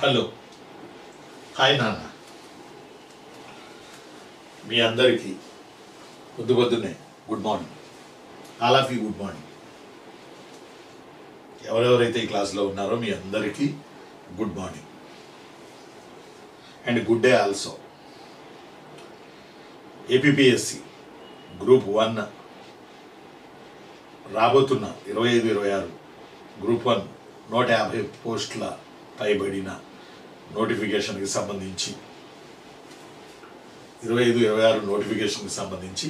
Hello hi నాన్న. మీ అందరికీ పొద్దున్నే good morning. All of you good morning. ఎవరెవరైతే ఈ క్లాస్లో ఉన్నారో మీ అందరికీ good morning and good day also. APPSC group 1 రాబోతున్న 25-26 గ్రూప్ 1 150 పోస్టుల పైబడిన నోటిఫికేషన్కి సంబంధించి 25-26 నోటిఫికేషన్కి సంబంధించి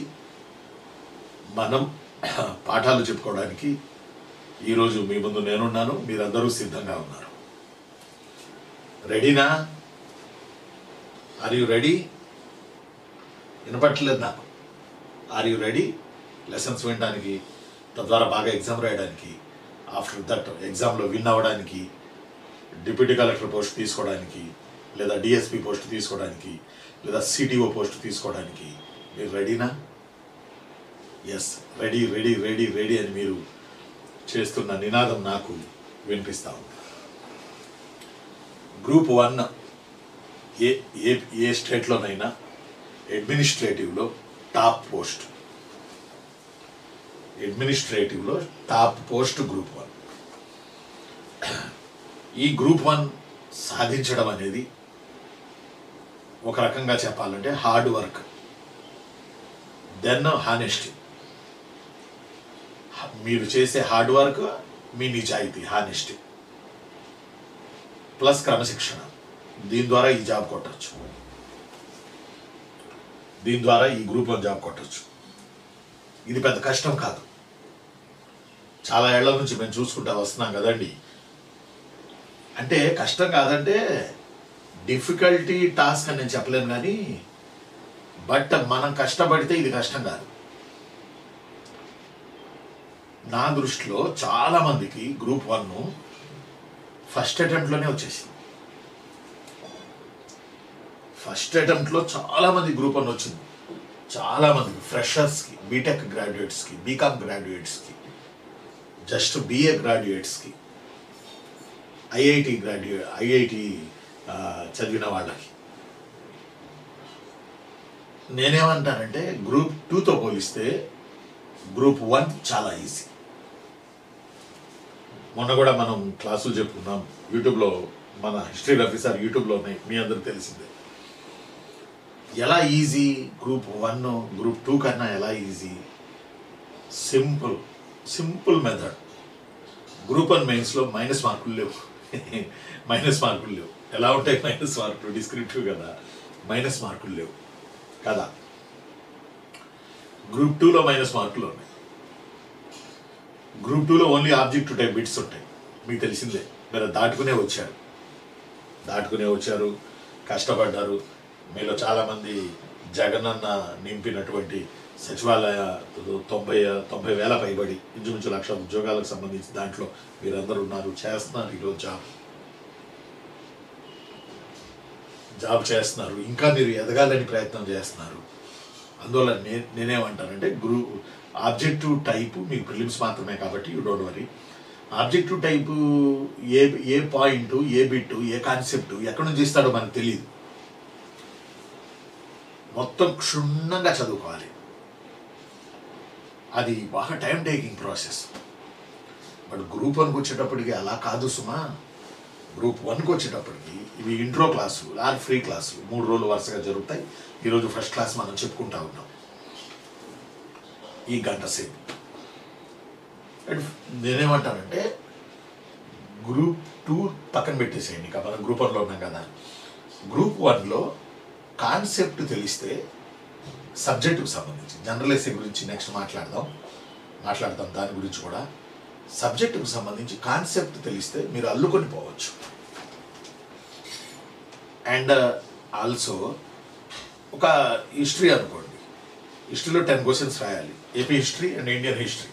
మనం పాఠాలు చెప్పుకోవడానికి ఈరోజు మీ ముందు నేనున్నాను. మీరందరూ సిద్ధంగా ఉన్నారు. రెడీనా? Are you ready? వినపట్లేదు నాకు. Are you ready? లెసన్స్ వినడానికి, తద్వారా బాగా ఎగ్జామ్ రాయడానికి, ఆఫ్టర్ దట్ ఎగ్జామ్లో విన్ అవ్వడానికి, డిప్యూటీ కలెక్టర్ పోస్ట్ తీసుకోవడానికి, లేదా డిఎస్పి పోస్ట్ తీసుకోవడానికి, లేదా సిటిఓ పోస్ట్ తీసుకోవడానికి మీరు రెడీనా? Yes, ready ready ready ready అని మీరు చేస్తున్న నినాదం నాకు వినిపిస్తా ఉంది. గ్రూప్ 1 ఏ స్టేట్లోనైనా అడ్మినిస్ట్రేటివ్లో టాప్ పోస్ట్, అడ్మినిస్ట్రేటివ్లో టాప్ పోస్ట్ గ్రూప్ 1. ఈ గ్రూప్ 1 సాధించడం అనేది ఒక రకంగా చెప్పాలంటే హార్డ్ వర్క్, దెన్ హానెస్టీ. మీరు చేసే హార్డ్ వర్క్, మీ నిజాయితీ, హానెస్టీ ప్లస్ క్రమశిక్షణ. దీని ద్వారా ఈ జాబ్ కొట్టచ్చు, దీని ద్వారా ఈ గ్రూప్ 1 జాబ్ కొట్టచ్చు. ఇది పెద్ద కష్టం కాదు. చాలా ఏళ్ల నుంచి మేము చూసుకుంటా వస్తున్నాం కదండి. అంటే కష్టం కాదంటే డిఫికల్టీ టాస్క్ అని నేను చెప్పలేను, కానీ బట్ మనం కష్టపడితే ఇది కష్టం కాదు. నా దృష్టిలో చాలామందికి గ్రూప్ 1 ఫస్ట్ అటెంప్ట్లోనే వచ్చేసింది. ఫస్ట్ అటెంప్ట్లో చాలామంది గ్రూప్ 1 వచ్చింది. చాలామందికి ఫ్రెషర్స్కి, బీటెక్ గ్రాడ్యుయేట్స్కి, బీకామ్ గ్రాడ్యుయేట్స్కి, జస్ట్ బిఏ గ్రాడ్యుయేట్స్కి, ఐఐటి చదివిన వాళ్ళకి. నేనేమంటానంటే గ్రూప్ 2తో పోలిస్తే గ్రూప్ 1 చాలా ఈజీ. మొన్న కూడా మనం క్లాసులు చెప్పుకున్నాం యూట్యూబ్లో, మన హిస్టరీ ఆఫీసర్ యూట్యూబ్లో ఉన్నాయి, మీ అందరికి తెలిసిందే. ఎలా ఈజీ గ్రూప్ 1 గ్రూప్ 2 కన్నా ఎలా ఈజీ? Simple method. గ్రూప్ 1 మెయిన్స్లో మైనస్ మార్కులు లేవు. మైనస్ మార్కులు లేవు. ఎలా ఉంటాయి మైనస్ మార్కులు? డిస్క్రిప్టివ్ కదా, మైనస్ మార్కులు లేవు కదా. గ్రూప్ 2లో మైనస్ మార్కులు ఉన్నాయి. గ్రూప్ 2లో ఓన్లీ ఆబ్జెక్టివ్ టైప్ బిట్స్ ఉంటాయి, మీకు తెలిసిందే. మీరు దాటుకునే వచ్చారు, కష్టపడ్డారు. మీలో చాలామంది జగనన్న నింపినటువంటి సచివాలయ 90,000 పైబడి ఇంచుమించు 1,00,000 ఉద్యోగాలకు సంబంధించి దాంట్లో మీరందరూ ఉన్నారు, చేస్తున్నారు. ఈరోజు జాబ్ చేస్తున్నారు. ఇంకా మీరు ఎదగాలని ప్రయత్నం చేస్తున్నారు. అందువల్ల నేనేమంటానంటే ఆబ్జెక్టివ్ టైపు మీకు ప్రిలిమ్స్ మాత్రమే కాబట్టి you don't worry. Objective type A point, A bit, A concept ఎక్కడి నుంచి ఇస్తాడో మనకు తెలియదు. మొత్తం క్షుణ్ణంగా చదువుకోవాలి. అది బాగా time taking process. But group 1కి వచ్చేటప్పటికి అలా కాదు సుమా. గ్రూప్ 1కి వచ్చేటప్పటికి ఇవి ఇంట్రో క్లాసులు ఆర్ ఫ్రీ క్లాసులు 3 రోజులు వరుసగా జరుగుతాయి. ఈరోజు ఫస్ట్ క్లాస్ మనం చెప్పుకుంటా ఉన్నాం ఈ గంట సేపు. అండ్ నేనేమంటానంటే గ్రూప్ 2 పక్కన పెట్టేసేయండి, ఇంకా మనం గ్రూప్ 1లో ఉన్నాం కదా. గ్రూప్ 1లో కాన్సెప్ట్ తెలిస్తే సబ్జెక్టుకు సంబంధించి, జనరల్ ఎస్సీ గురించి నెక్స్ట్ మాట్లాడదాం దాని గురించి కూడా. సబ్జెక్టుకు సంబంధించి కాన్సెప్ట్ తెలిస్తే మీరు అల్లుకొని పోవచ్చు. అండ్ ఆల్సో ఒక హిస్టరీ అనుకోండి, హిస్టరీలో 10 క్వశ్చన్స్ రాయాలి. AP history and Indian history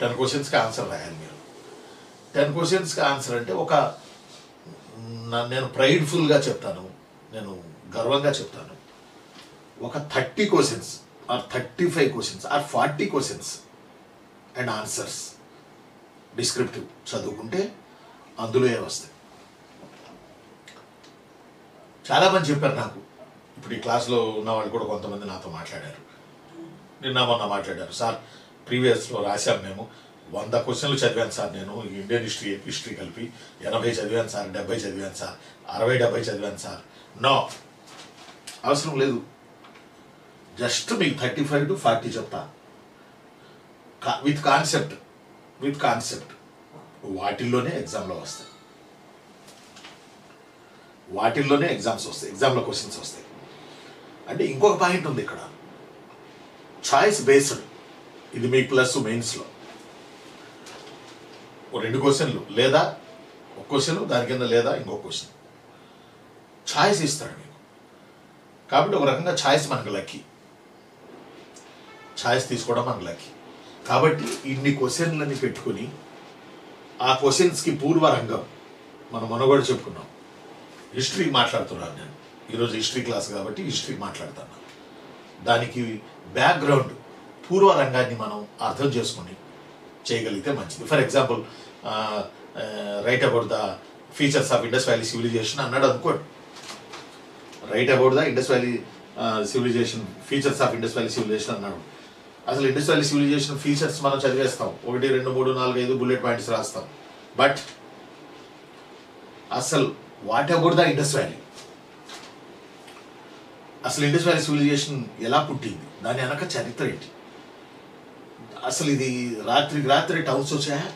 10 క్వశ్చన్స్కి ఆన్సర్ రాయాలి మీరు. 10 క్వశ్చన్స్కి ఆన్సర్ అంటే నేను ప్రైడ్ఫుల్గా చెప్తాను, నేను గర్వంగా చెప్తాను, ఒక 30 questions or 35 questions or 40 questions and answers descriptive చదువుకుంటే అందులో వస్తాయి. చాలామంది చెప్పారు నాకు. ఇప్పుడు ఈ క్లాస్లో ఉన్న వాళ్ళు కూడా కొంతమంది నాతో మాట్లాడారు, నిన్న మొన్న మాట్లాడారు. సార్ ప్రీవియస్లో రాశాం మేము, 100 క్వశ్చన్లు చదివాను సార్, నేను ఇండియన్ హిస్టరీ కలిపి 80 చదివాను సార్, 70 చదివాను సార్, 60-70 చదివాను సార్. నో, అవసరం లేదు. జస్ట్ మీకు 35 to 40 చెప్తా, విత్ కాన్సెప్ట్. వాటిల్లోనే ఎగ్జామ్లో వస్తాయి, వాటిల్లోనే ఎగ్జామ్స్ వస్తాయి, ఎగ్జామ్లో క్వశ్చన్స్ వస్తాయి. అంటే ఇంకొక పాయింట్ ఉంది ఇక్కడ, చాయిస్ బేస్డ్. ఇది మీకు ప్లస్ మెయిన్స్లో 2 క్వశ్చన్లు లేదా ఒక క్వశ్చన్, దాని కింద లేదా ఇంకొక క్వశ్చన్ ఛాయిస్ ఇస్తాడు మీకు. కాబట్టి ఒక రకంగా ఛాయిస్ మనకు లక్కీ, ఛాయిస్ తీసుకోవడం మనకు లక్కీ. కాబట్టి ఇన్ని క్వశ్చన్లని పెట్టుకుని ఆ క్వశ్చన్స్కి పూర్వరంగం మనం మొన్నగూడ చెప్పుకున్నాం. హిస్టరీ మాట్లాడుతున్నాను నేను ఈరోజు, హిస్టరీ క్లాస్ కాబట్టి హిస్టరీ మాట్లాడుతున్నాను. దానికి బ్యాక్గ్రౌండ్ పూర్వరంగాన్ని మనం అర్థం చేసుకొని చేయగలిగితే మంచిది. For example write about the features of Indus valley civilization అన్నాడు అనుకోండి. Write about the Indus valley civilization, features of Indus valley civilization అన్నాడు. అసలు ఇండస్ వ్యాలీ సివిలైజేషన్ ఫీచర్స్ మనం చదివేస్తాం, 1, 2, 3, 4, 5 బుల్లెట్ పాయింట్స్ రాస్తాం. బట్ అసలు what about the Indus valley, అసలు Indus valley civilization ఎలా పుట్టింది, దాని వెనక చరిత్ర ఏంటి, అసలు ఇది రాత్రికి రాత్రి టౌన్స్ వచ్చాయా?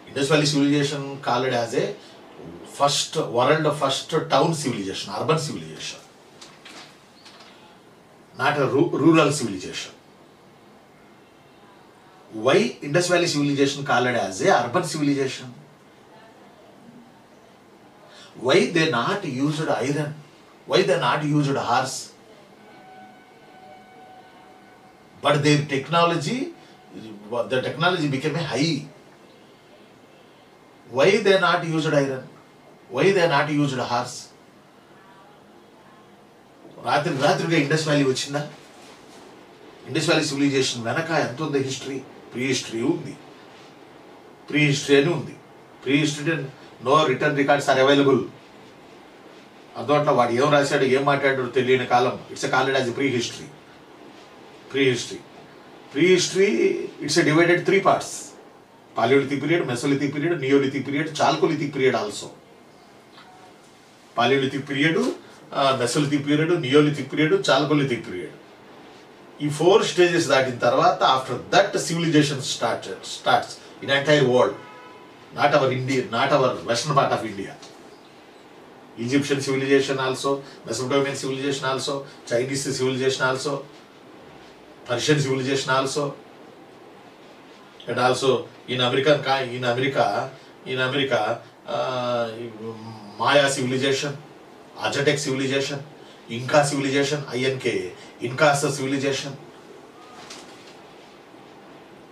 Indus valley civilisation called as a world first town civilisation, urban civilization, not a rural civilization. Why Indus Valley civilization called as a urban civilization? Why they not used iron? Why they not used horse? But their technology, the technology became a high. Why they not used iron? Why they not used horse? రాత్రిగా Indus valley వచ్చిందా? Indus valley civilization వెనక ఎంత ఉంది history? Prehistory ఉంది, prehistory అని ఉంది. Prehistory no return records are available. అందువల్ల వాడు ఏం రాశాడు, ఏం మాట్లాడాడు తెలియని కాలం. It's called as prehistory. Prehistory it's divided 3 parts: palaeolithic period, mesolithic period, neolithic period, chalcolithic period also. Palaeolithic period, mesolithic period, neolithic period, chalcolithic period. ఈ 4 stages దాటిన తర్వాత after that civilization starts in entire world, not our India, not our western part of India. Egyptian civilization also, Mesopotamian civilization also, Chinese civilization also, Persian civilization also, and also in America Maya civilization, Aztec civilization, Inca civilization, Incas civilization.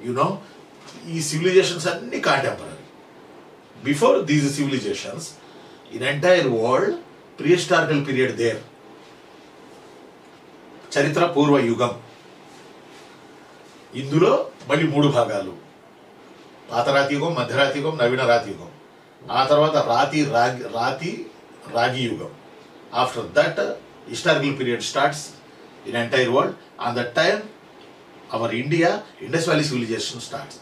You know ఈ civilizations అన్ని contemporary. Before these civilizations in entire world prehistorical period there, చరిత్ర పూర్వ యుగం. ఇందులో మళ్ళీ 3 భాగాలు: పాతరాతి యుగం, మధ్యరాతి యుగం, నవీన రాతి యుగం. ఆ తర్వాత రాగి యుగం. After that, historical period starts in entire world. On that time, our Indus Valley civilization starts.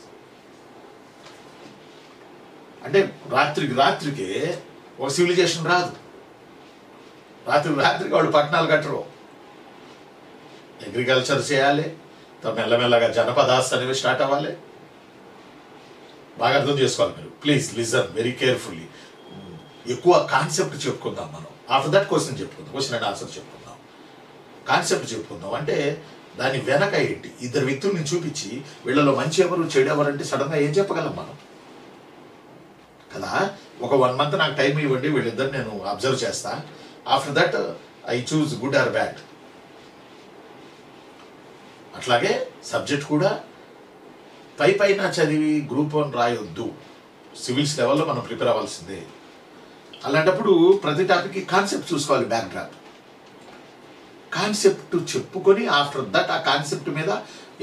అంటే రాత్రికి ఒక సివిలైజేషన్ రాదు. రాత్రికి వాళ్ళు పట్టణాలు కట్టరు. అగ్రికల్చర్ చేయాలి, మెల్లమెల్లగా జనపదాస్ అనేవి స్టార్ట్ అవ్వాలి. బాగా అర్థం చేసుకోవాలి మీరు. Please listen very carefully. ఎక్కువ కాన్సెప్ట్ చెప్పుకుందాం మనం. After that question and answer చెప్పుకుందాం. కాన్సెప్ట్ చెప్పుకుందాం అంటే దాని వెనక ఏంటి, 2 వ్యక్తుల్ని చూపించి వీళ్ళలో మంచి ఎవరు చెడు ఎవరు అంటే సడన్గా ఏం చెప్పగలం మనం కదా. ఒక 1 month నాకు టైం ఇవ్వండి, వీళ్ళిద్దరు నేను అబ్జర్వ్ చేస్తా. After that I choose good or bad. అట్లాగే సబ్జెక్ట్ కూడా పైన చదివి గ్రూప్ 1 రాయొద్దు. సివిల్స్ లెవెల్లో మనం ప్రిపేర్ అవ్వాల్సిందే. అలాంటప్పుడు ప్రతి టాపిక్కి కాన్సెప్ట్ చూసుకోవాలి, బ్యాక్ డ్రాప్ కాన్సెప్ట్ చెప్పుకొని ఆఫ్టర్ దట్ ఆ కాన్సెప్ట్ మీద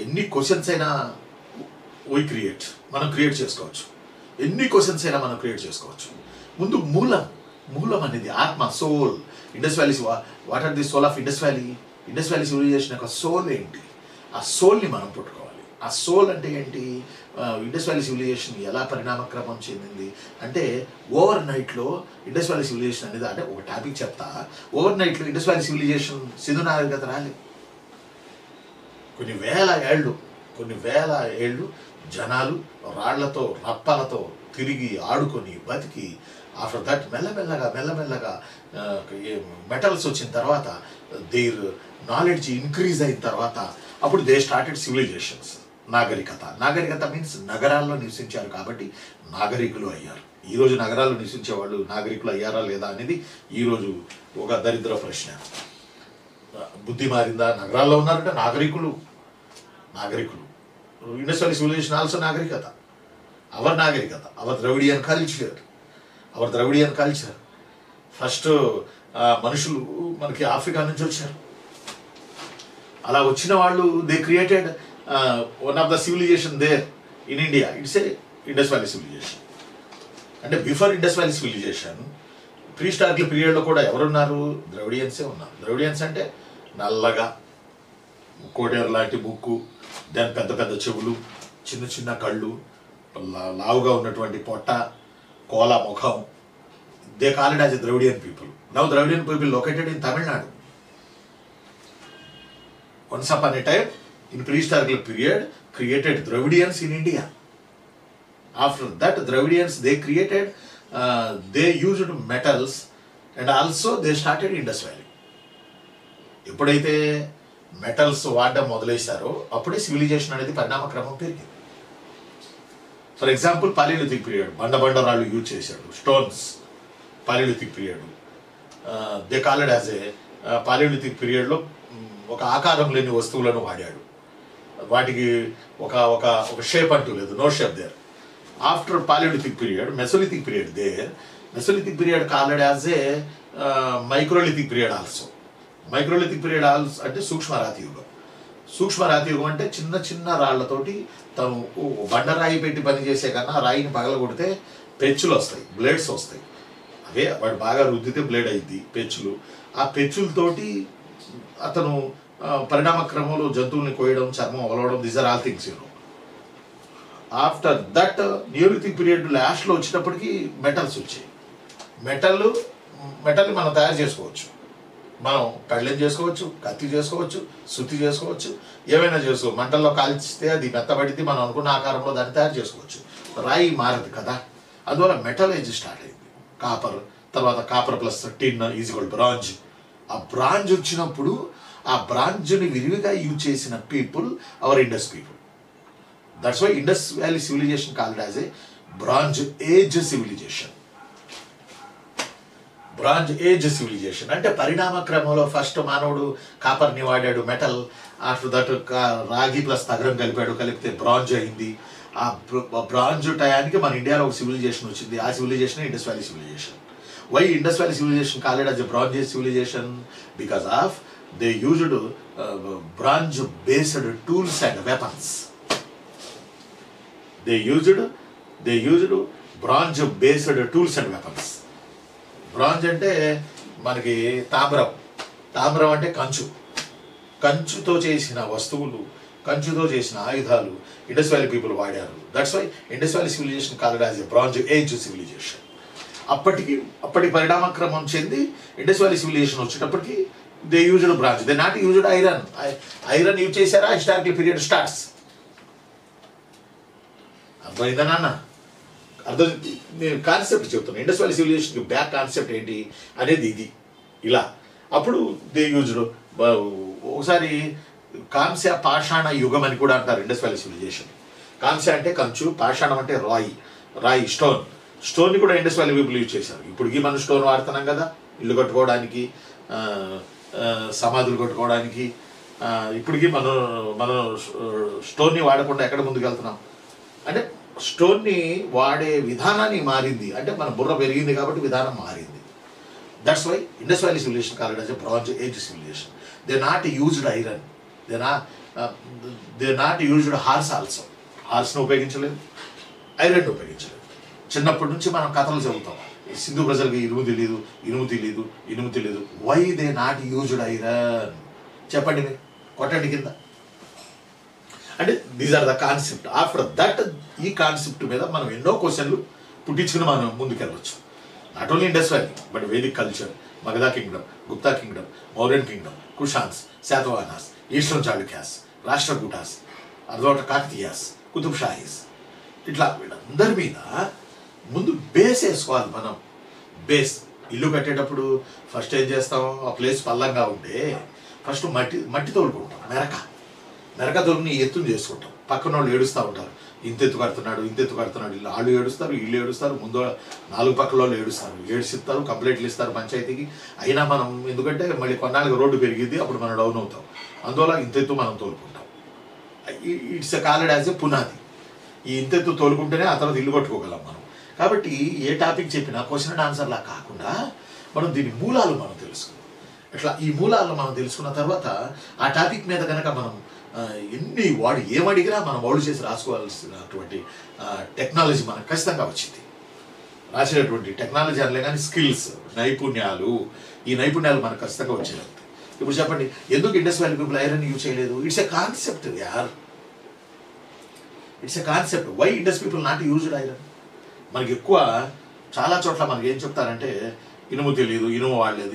ఎన్ని క్వశ్చన్స్ అయినా మనం క్రియేట్ చేసుకోవచ్చు. ఎన్ని క్వశ్చన్స్ అయినా మనం క్రియేట్ చేసుకోవచ్చు. ముందు మూలం మూలం అనేది ఆత్మ, soul. Indus valley, what are the soul of Indus valley? Indus valley civilization యొక్క సోల్ ఏంటి? ఆ సోల్ని మనం పట్టుకోవాలి. ఆ సోల్ అంటే ఏంటి? ఇండస్ వ్యాలీ సివిలైజేషన్ ఎలా పరిణామక్రమం చెందింది అంటే, ఓవర్ నైట్లో ఇండస్ వ్యాలీ సివిలైజేషన్ అనేది, అంటే ఒక టాపిక్ చెప్తా, ఓవర్ నైట్లో ఇండస్ వ్యాలీ సివిలైజేషన్ సింధు నాగరికత రాలేదు. కొన్ని వేల ఏళ్ళు జనాలు రాళ్లతో రప్పలతో తిరిగి ఆడుకొని బతికి, ఆఫ్టర్ దట్ మెల్లమెల్లగా మెటల్స్ వచ్చిన తర్వాత, దేర్ నాలెడ్జ్ ఇంక్రీజ్ అయిన తర్వాత, అప్పుడు దే స్టార్టెడ్ సివిలైజేషన్స్. నాగరికత మీన్స్ నగరాల్లో నివసించారు కాబట్టి నాగరికులు అయ్యారు. ఈరోజు నగరాల్లో నివసించే వాళ్ళు నాగరికులు అయ్యారా లేదా అనేది ఈరోజు ఒక దరిద్ర ప్రశ్న. బుద్ధి మారిందా? నగరాల్లో ఉన్నారంటే నాగరికులు. ఇండస్ వ్యాలీ సివిలైజేషన్ ఆల్సో నాగరికత. Our Dravidian culture. ఫస్ట్ మనుషులు మనకి ఆఫ్రికా నుంచి వచ్చారు. అలా వచ్చిన వాళ్ళు they created one of the civilization there in India. It's a Indus valley civilization. అంటే before Indus valley civilization prehistorical పీరియడ్లో కూడా ఎవరున్నారు? ద్రవిడియన్సే ఉన్నారు. ద్రవిడియన్స్ అంటే నల్లగా, కోటేరు లాంటి ముక్కు, దాని పెద్ద పెద్ద చెవులు, చిన్న కళ్ళు, లావుగా ఉన్నటువంటి పొట్ట, కోల ముఖం. They call it as a Dravidian people. Now Dravidian people located in Tamil Nadu. Once upon a time, in prehistorical period, created Dravidians in India. After that, Dravidians, they used metals, and also they started Indus Valley. ఎప్పుడైతే metals వాడడం మొదలైశారో అప్పుడే civilization అనేది పరిణామక్రమం పెరిగింది. For example palaeolithic period, బండరాళ్ళు use చేశాడు. Stones, palaeolithic period. They called as a palaeolithic పీరియడ్లో ఒక ఆకారం లేని వస్తువులను వాడాడు. వాటికి ఒక ఒక ఒక షేప్ అంటూ లేదు, no shape there. After paleolithic period, mesolithic period there. Mesolithic period called as a microlithic period also. Microlithic period అంటే సూక్ష్మరాతి యుగం అంటే చిన్న రాళ్లతోటి తను బండరాయి పెట్టి పనిచేసే కన్నా రాయిని పగలగొడితే పెచ్చులు వస్తాయి, బ్లేడ్స్ వస్తాయి. అవే వాడు బాగా రుద్దితే బ్లేడ్ అయింది, పెచ్చులు. ఆ పెచ్చులతోటి అతను పరిణామక్రమంలో జంతువుల్ని కోయడం, చర్మం ఒలవడం, these are all things. After that neolithic period లాస్ట్లో వచ్చినప్పటికీ మెటల్స్ వచ్చాయి. మెటల్ని మనం తయారు చేసుకోవచ్చు. మనం పెళ్ళం చేసుకోవచ్చు, కత్తి చేసుకోవచ్చు, సుత్తి చేసుకోవచ్చు, ఏమైనా చేసుకోవచ్చు. మంటల్లో కాల్చితే అది మెత్తబడితే మనం అనుకున్న ఆకారంలో దాన్ని తయారు చేసుకోవచ్చు. రాయి మారదు కదా, అందువల్ల మెటల్ ఏజ్ స్టార్ట్ అయింది. కాపర్, తర్వాత copper plus tin is equal bronze. ఆ బ్రాంజ్ వచ్చినప్పుడు ఆ బ్రాంజ్ని విరివిగా యూజ్ చేసిన people our Indus people. That's why Indus valley civilisation called as a bronze age civilization. Bronze age civilization అంటే పరిణామ క్రమంలో ఫస్ట్ మానవుడు కాపర్ని వాడాడు, మెటల్. ఆఫ్టర్ దట్ రాగి ప్లస్ తగరం కలిపితే బ్రాంజ్ అయింది. ఆ బ్రాంజ్ టయానికి మన ఇండియాలో ఒక సివిలైజేషన్ వచ్చింది. ఆ civilization Indus valley civilization. Why Indus Valley civilization called as a Bronze Age civilization? Because of they used bronze based tools and weapons. They used bronze based tools and weapons. Bronze అంటే మనకి తామ్రం అంటే కంచుతో చేసిన వస్తువులు, కంచుతో చేసిన ఆయుధాలు Indus valley people వాడారు. That's why Indus valley civilisation called as a bronze age civilization. అప్పటి పరిణామక్రమం చెంది ఇండస్ వ్యాలీ సివిలైజేషన్ వచ్చేటప్పటికి they used bronze, they not used iron use చేశారా హిస్టారికల్ పీరియడ్ స్టార్ట్స్. అర్థమైందా నాన్న? నేను కాన్సెప్ట్ చెప్తున్నాను. ఇండస్ వ్యాలీ సివిలైజేషన్కి బ్యాక్ కాన్సెప్ట్ ఏంటి అనేది ఇది. ఇలా అప్పుడు దే యూజ్డ్. ఒకసారి కాంస్య పాషాణ యుగం అని కూడా అంటారు ఇండస్ వ్యాలీ సివిలైజేషన్. కాంస్య అంటే కంచు, పాషాణం అంటే రాయి స్టోన్ని కూడా ఇండస్ వ్యాలీ పీపుల్ యూజ్ చేశారు. ఇప్పటికీ మనం స్టోన్ వాడుతున్నాం కదా, ఇల్లు కట్టుకోవడానికి, సమాధులు కట్టుకోవడానికి. ఇప్పటికీ మనం స్టోన్ని వాడకుండా ఎక్కడ ముందుకు వెళ్తున్నాం అంటే స్టోన్ని వాడే విధానాన్ని మారింది. అంటే మన బుర్ర పెరిగింది కాబట్టి విధానం మారింది. That's why Indus valley civilisation called as a bronze age civilization. They not used iron, they not used horse also. హార్స్ని ఉపయోగించలేదు, ఐరన్ ఉపయోగించలేదు. చిన్నప్పటి నుంచి మనం కథలు చదువుతాం. సింధు ప్రజలకి ఇనుము తెలియదు. Why they not used iron? చెప్పండి మీరు, కొట్టండి కింద. అంటే these are the concept. After that ఈ కాన్సెప్ట్ మీద మనం ఎన్నో క్వశ్చన్లు పుట్టించుకుని మనం ముందుకెళ్ళవచ్చు. Not only Indus valley but Vedic culture, Magadha kingdom, Gupta kingdom, Mauryan kingdom, Kushans, Satavahanas, eastern Chalukyas, Rashtrakutas, అర్ధవట కాకతీయాస్, కుతుబ్ షాహీస్, ఇట్లా వీళ్ళందరి మీద ముందు బేస్ వేసుకోవాలి మనం. బేస్ ఇల్లు కట్టేటప్పుడు ఫస్ట్ ఏం చేస్తాం, ఆ ప్లేస్ పల్లంగా ఉంటే ఫస్ట్ మట్టి తోలుకుంటాం, మెరక తోలుకుని ఎత్తుని చేసుకుంటాం. పక్కన వాళ్ళు ఏడుస్తూ ఉంటారు, ఇంత ఎత్తు కడుతున్నాడు ఇల్లు. వాళ్ళు ఏడుస్తారు, వీళ్ళు ఏడుస్తారు, ముందు 4 పక్కల వాళ్ళు ఏడుస్తారు, కంప్లైంట్లు ఇస్తారు పంచాయతీకి. అయినా మనం ఎందుకంటే మళ్ళీ కొన్నాళ్ళకి రోడ్డు పెరిగిద్ది, అప్పుడు మనం డౌన్ అవుతాం. అందువల్ల ఇంత ఎత్తు మనం తోలుకుంటాం. It's a called as a పునాది. ఈ ఇంత ఎత్తు తోలుకుంటేనే ఆ తర్వాత ఇల్లు కట్టుకోగలం మనం. కాబట్టి ఏ టాపిక్ చెప్పినా క్వశ్చన్ అండ్ ఆన్సర్లా కాకుండా మనం దీని మూలాలు మనం తెలుసుకున్నాం. ఇట్లా ఈ మూలాలను మనం తెలుసుకున్న తర్వాత ఆ టాపిక్ మీద కనుక మనం వాడు ఏమడిగినా మనం మౌల్డ్ చేసి రాసుకోవాల్సినటువంటి టెక్నాలజీ మనకు ఖచ్చితంగా వచ్చింది. రాసేటటువంటి టెక్నాలజీ అనలే కానీ స్కిల్స్, నైపుణ్యాలు, ఈ నైపుణ్యాలు మనకు ఖచ్చితంగా వచ్చేది. ఇప్పుడు చెప్పండి, ఎందుకు Indus valley people iron use చేయలేదు? ఇట్స్ ఎ కాన్సెప్ట్ యార్, it's a concept. Why Indus people not used iron? మనకి ఎక్కువ చాలా చోట్ల మనకి ఏం చెప్తారంటే ఇనుము తెలియదు, ఇనుము వాడలేదు.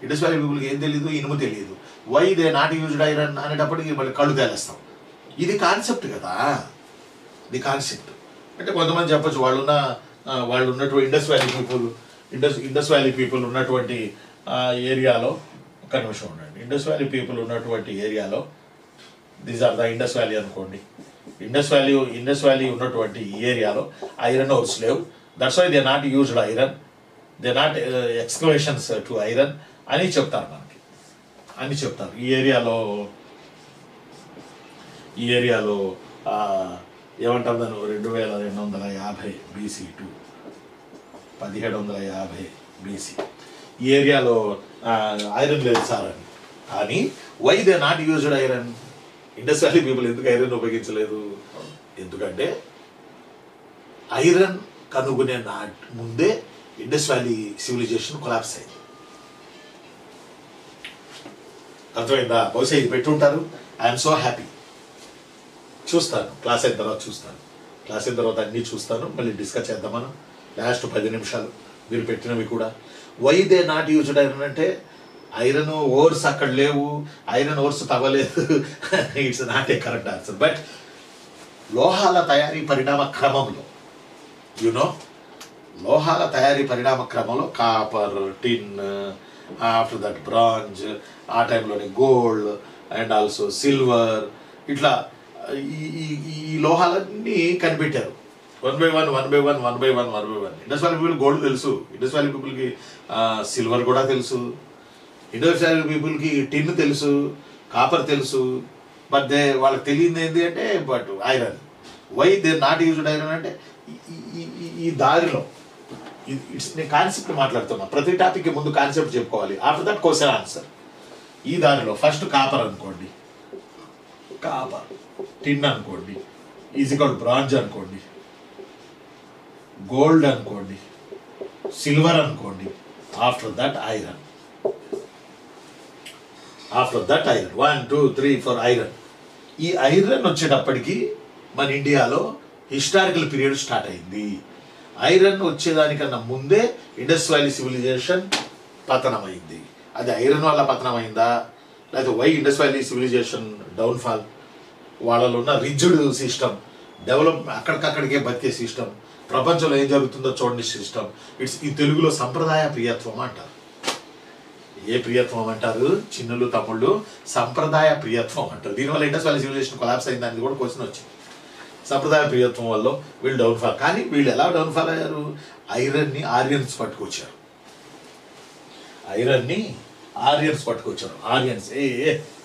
ఇండస్ వ్యాలీ పీపుల్కి ఏం తెలియదు, ఇనుము తెలియదు. Why they not used iron అనేటప్పటికి మళ్ళీ కళ్ళు తేలేస్తాం. ఇది కాన్సెప్ట్ కదా, ఇది కాన్సెప్ట్. అంటే కొంతమంది చెప్పచ్చు వాళ్ళు ఉన్నటువంటి ఇండస్ వ్యాలీ పీపుల్ ఉన్నటువంటి ఏరియాలో, ఒక్క నిమిషం ఉండండి, ఇండస్ వ్యాలీ పీపుల్ ఉన్నటువంటి ఏరియాలో these are the Indus valley అనుకోండి. ఇండస్ వ్యాలీ ఉన్నటువంటి ఈ ఏరియాలో ఐరన్ ఓర్స్ లేవు. That's why they not used iron, they not excavations to iron అని చెప్తారు మనకి, అని చెప్తారు. ఈ ఏరియాలో ఏమంటారు దాన్ని, 2250 BC టు 1750 BC ఈ ఏరియాలో ఐరన్ లేదు సార్ అని. కానీ why they not used iron? Indus valley people ఎందుకు ఐరన్ ఉపయోగించలేదు? ఎందుకంటే ఐరన్ కనుగొనే ముందే ఇండస్ వ్యాలీ సివిలైజేషన్ కొలాప్స్ అయింది. అర్థమైందా? బహుశా ఇది పెట్టి ఉంటారు. I'm so happy. చూస్తాను, క్లాస్ అయిన తర్వాత అన్నీ చూస్తాను, మళ్ళీ డిస్కస్ చేద్దాం మనం. లాస్ట్ 10 నిమిషాలు మీరు పెట్టినవి కూడా. Why they not used iron అంటే ఐరన్ ఓర్స్ అక్కడ లేవు, ఐరన్ ఓర్స్ తవ్వలేదు. It's not a correct answer. But లోహాల తయారీ పరిణామ క్రమంలో లోహాల తయారీ పరిణామ క్రమంలో copper, tin, after that bronze, ఆ టైంలోనే గోల్డ్ అండ్ ఆల్సో సిల్వర్, ఇట్లా ఈ లోహాలన్నీ కనిపెట్టారు. One by one. Indus valley people gold తెలుసు, ఇండస్ వ్యాలీ పీపుల్కి సిల్వర్ కూడా తెలుసు, ఇండస్ వ్యాలీ పీపుల్కి టిన్ తెలుసు, కాపర్ తెలుసు. బట్ వాళ్ళకి తెలియదు ఏంటి అంటే but iron. Why they not used iron అంటే ఈ దారిలో నేను కాన్సెప్ట్ మాట్లాడుతున్నా. ప్రతి టాపిక్ ముందు కాన్సెప్ట్ చెప్పుకోవాలి, ఆఫ్టర్ దట్ క్వశ్చన్ ఆన్సర్. ఈ దారిలో ఫస్ట్ కాపర్ అనుకోండి, కాపర్, టిన్ అనుకోండి, ఈజికల్ బ్రాంజ్ అనుకోండి, గోల్డ్ అనుకోండి, సిల్వర్ అనుకోండి, ఆఫ్టర్ దట్ ఐరన్. 1 2 3 4 ఐరన్. ఈ ఐరన్ వచ్చేటప్పటికి మన ఇండియాలో హిస్టారికల్ పీరియడ్ స్టార్ట్ అయింది. ఐరన్ వచ్చేదానికన్నా ముందే ఇండస్ వ్యాలీ సివిలైజేషన్ పతనమైంది. అది ఐరన్ వల్ల పతనమైందా, లేకపోతే why Indus valley civilization downfall? వాళ్ళలో ఉన్న రిజిడ్ సిస్టమ్, డెవలప్ అక్కడికక్కడికే బతికే సిస్టమ్, ప్రపంచంలో ఏం జరుగుతుందో చూడండి సిస్టమ్. ఈ తెలుగులో సంప్రదాయ ప్రియత్వం అంటారు. ఏ ప్రియత్వం అంటారు చిన్నులు తమ్ముళ్ళు? సంప్రదాయ ప్రియత్వం అంటారు. దీనివల్ల ఇండస్ వ్యాలీ సివిలైజేషన్ కొలాప్స్ అయింది అనేది కూడా క్వశ్చన్ వచ్చింది. సంప్రదాయ ప్రియత్వం వల్ల వీళ్ళు డౌన్ఫాల్. కానీ వీళ్ళు ఎలా డౌన్ఫాల్ అయ్యారు? ఐరన్ని ఆర్యన్స్ పట్టుకొచ్చారు. ఆర్యన్స్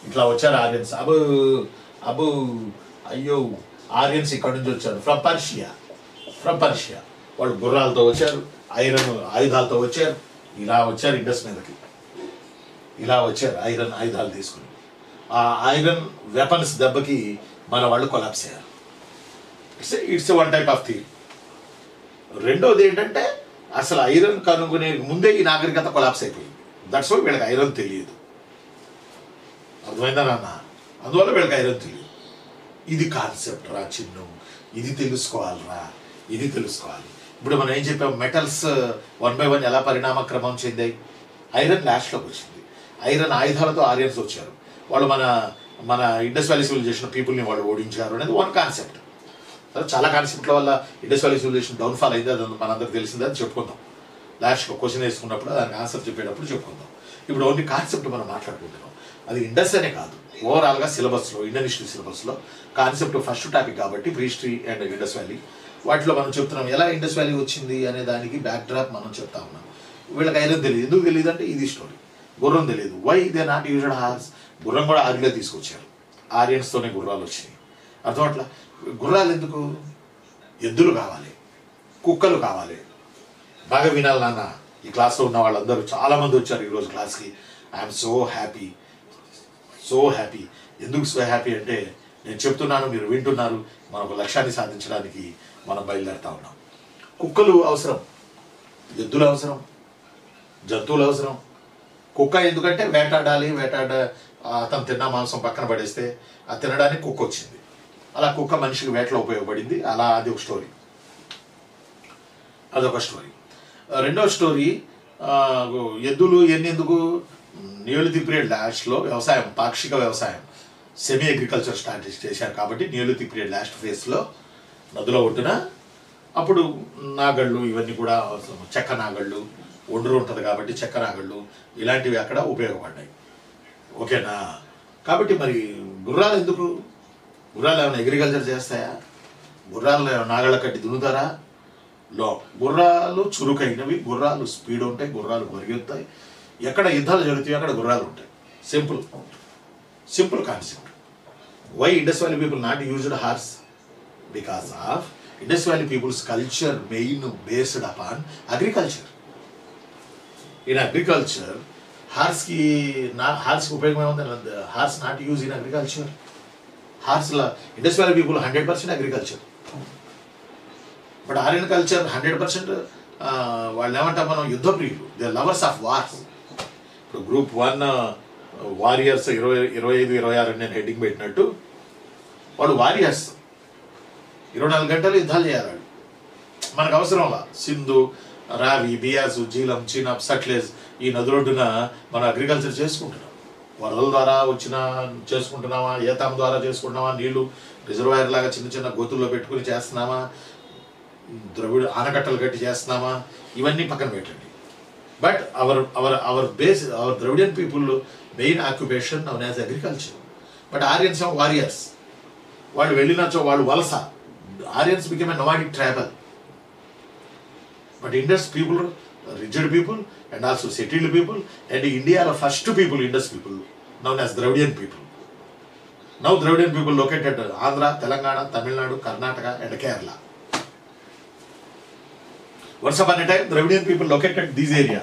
ఇట్లా వచ్చారు. ఆర్యన్స్ అయ్యో ఆర్యన్స్ ఇక్కడ నుంచి వచ్చారు, ఫ్రమ్ పర్షియా. వాళ్ళు గుర్రాలతో వచ్చారు, ఐరన్ ఆయుధాలతో వచ్చారు. ఇలా వచ్చారు ఇండస్ మీదకి, ఇలా వచ్చారు ఐరన్ ఆయుధాలు తీసుకుని. ఆ ఐరన్ వెపన్స్ దెబ్బకి మన వాళ్ళు కొలాప్స్ అయ్యారు. It's one type of theory. రెండోది ఏంటంటే అసలు ఐరన్ కనుగొనే ముందే ఈ నాగరికత కొలాప్స్ అయిపోయింది. దట్స్ వై వీళ్ళకి ఐరన్ తెలియదు. అర్థమైందా నాన్న? అందువల్ల వీళ్ళకి ఐరన్ తెలియదు. ఇది కాన్సెప్ట్ రా చిన్ను, ఇది తెలుసుకోవాలిరా, ఇది తెలుసుకోవాలి. ఇప్పుడు మనం ఏం చెప్పాం, మెటల్స్ 1 by 1 ఎలా పరిణామ క్రమం చెందాయి? ఐరన్ లాస్ట్లోకి వచ్చింది. ఐరన్ ఆయుధాలతో ఆరియన్స్ వచ్చారు. వాళ్ళు మన ఇండస్ వ్యాలీ సివిలైజేషన్ పీపుల్ని వాళ్ళు ఓడించారు అనేది వన్ కాన్సెప్ట్. చాలా కాన్సెప్ట్ల వల్ల ఇండస్ వ్యాలీ సివిలైజేషన్ డౌన్ఫాల్ అయింది, అది మనందరికి తెలిసింది, అది చెప్పుకుందాం. లాస్ట్గా క్వశ్చన్ వేసుకున్నప్పుడు దానికి ఆన్సర్ చెప్పేటప్పుడు చెప్పుకుందాం. ఇప్పుడు ఓన్లీ కాన్సెప్ట్ మనం మాట్లాడుకుంటున్నాం. అది ఇండస్ అనే కాదు, ఓవరాల్గా సిలబస్లో, ఇండియన్ హిస్టరీ సిలబస్లో కాన్సెప్ట్ ఫస్ట్ టాపిక్ కాబట్టి pre history and Indus valley వాటిలో మనం చెప్తున్నాం. ఎలా ఇండస్ వ్యాలీ వచ్చింది అనే దానికి బ్యాక్ డ్రాప్ మనం చెప్తా ఉన్నాం. వీళ్ళకి ఐరన్ తెలియదు. ఎందుకు తెలియదు అంటే ఇది స్టోరీ. గుర్రం తెలియదు. Why they not used horse? గుర్రం కూడా ఆర్యులే తీసుకొచ్చారు. ఆరియన్స్తోనే గుర్రాలు వచ్చినాయి. అర్థం అట్లా. గుర్రాలు ఎందుకు? ఎద్దులు కావాలి, కుక్కలు కావాలి. బాగా వినాలి నాన్న. ఈ క్లాస్లో ఉన్న వాళ్ళందరూ చాలామంది వచ్చారు ఈరోజు క్లాస్కి. I'm so happy, so happy. ఎందుకు సో హ్యాపీ అంటే నేను చెప్తున్నాను, మీరు వింటున్నారు. మన ఒక లక్ష్యాన్ని సాధించడానికి మనం బయలుదేరుతా ఉన్నాం. కుక్కలు అవసరం, ఎద్దులు అవసరం, జంతువులు అవసరం. కుక్క ఎందుకంటే వేటాడాలి, అతను తిన్న మాంసం పక్కన పడేస్తే అది తినడానికి కుక్క వచ్చింది. అలా కుక్క మనిషికి వేటలో ఉపయోగపడింది. అలా అది ఒక స్టోరీ, అదొక స్టోరీ. రెండో స్టోరీ, ఎద్దులు ఎందుకు? నియోలిథిక్ పీరియడ్ లాస్ట్లో వ్యవసాయం, పాక్షిక వ్యవసాయం, సెమీ అగ్రికల్చర్ స్టార్ట్ చేశారు కాబట్టి నియోలిథిక్ పీరియడ్ లాస్ట్ ఫేజ్లో నదుల ఒడ్డున అప్పుడు నాగళ్ళు ఇవన్నీ కూడా చెక్క నాగళ్ళు, ఒండ్రు ఉంటుంది కాబట్టి చెక్క నాగళ్ళు ఇలాంటివి అక్కడ ఉపయోగపడ్డాయి. ఓకేనా? కాబట్టి మరి గుర్రాలు ఎందుకు? గుర్రాలు ఏమైనా అగ్రికల్చర్ చేస్తాయా? గుర్రాలు నాగళ్ళ కట్టి దున్నుతారా? లో. గుర్రాలు చురుకైనవి, గుర్రాలు స్పీడ్ ఉంటాయి, గుర్రాలు పరిగెత్తాయి. ఎక్కడ యుద్ధాలు జరుగుతాయో అక్కడ గుర్రాలు ఉంటాయి. Simple concept. Why Indus valley people not used horse? Because of Indus valley people's culture main based upon agriculture. In agriculture హార్స్కి ఉపయోగం ఏముంది? Horse not use in agriculture. హార్స్లో Indus valley people 100% agriculture. But Aryan culture 100% వాళ్ళు ఏమంటాం మనం, యుద్ధ ప్రియులు. They lovers of wars. ఇప్పుడు గ్రూప్ 1 వారియర్స్ 25-26 నేను హెడ్డింగ్ పెట్టినట్టు వాడు వారియర్స్ 24 గంటలు యుద్ధాలు చేయాలి. మనకు అవసరంలా సింధు, రావి, బియాసు, జీలం, చీనాబ్, సట్లెజ్ ఈ నదులొడ్డున మనం అగ్రికల్చర్ చేసుకుంటున్నాం. వరదల ద్వారా చేసుకుంటున్నామా, ఏతాం ద్వారా చేసుకుంటున్నామా, నీళ్లు రిజర్వాయర్ లాగా చిన్న చిన్న గోతుల్లో పెట్టుకుని చేస్తున్నామా, ద్రవిడ ఆనకట్టలు కట్టి చేస్తున్నామా, ఇవన్నీ పక్కన పెట్టండి. But our Dravidian people main occupation known as agriculture. But Aryans of warriors. వాళ్ళు వెళ్ళినచో వాళ్ళు వలస. Aryans became a nomadic tribal. But Indus people rigid people and also settled people, and India are the first people, Indus people, known as Dravidian people. Now Dravidian people located Andhra, Telangana, Tamil Nadu, Karnataka and Kerala. Once upon a time Dravidian people located this area.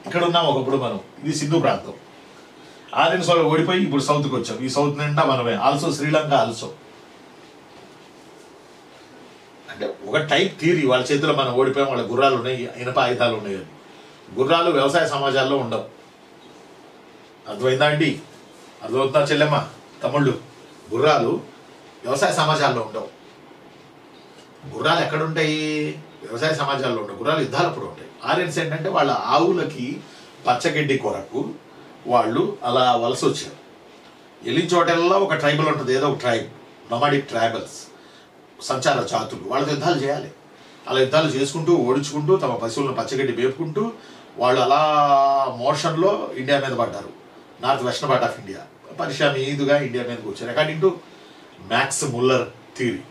ఇక్కడ ఉన్నాం ఒకప్పుడు మనం. ఇది సింధు ప్రాంతం. ఆరియన్స్ వాళ్ళు ఓడిపోయి ఇప్పుడు సౌత్కి వచ్చాం. ఈ సౌత్ నిండా మనమే. Also Sri Lanka also. అంటే ఒక టైప్ థియరీ, వాళ్ళ చేతిలో మనం ఓడిపోయాం, వాళ్ళ గుర్రాలు ఉన్నాయి, ఇనప ఆయుధాలు ఉన్నాయి అని. గుర్రాలు వ్యవసాయ సమాజాల్లో ఉండవు. అర్థమైందా అండి? అర్థమవుతుందా చెల్లెమ్మ, తమ్ముళ్ళు? గుర్రాలు వ్యవసాయ సమాజాల్లో ఉండవు. గుర్రాలు ఎక్కడుంటాయి? వ్యవసాయ సమాజాల్లో ఉండవు. గుర్రాలు యుద్ధాలప్పుడు ఉంటాయి. ఆరియన్స్ ఏంటంటే వాళ్ళ ఆవులకి పచ్చగడ్డి కొరకు వాళ్ళు అలా వలస వచ్చారు. వెళ్ళిన చోటల్లో ఒక ట్రైబల్ ఉంటుంది, ఏదో ఒక ట్రైబ్, నొమాడిక్ ట్రైబల్స్, సంచార జాతులు. వాళ్ళతో యుద్ధాలు చేయాలి. అలా యుద్ధాలు చేసుకుంటూ ఓడించుకుంటూ తమ పశువులను పచ్చగడ్డి వేపుకుంటూ వాళ్ళు అలా మోషన్లో ఇండియా మీద పడ్డారు. North western part of India, Persia మీదుగా ఇండియా మీదకి వచ్చారు. According to max Muller theory.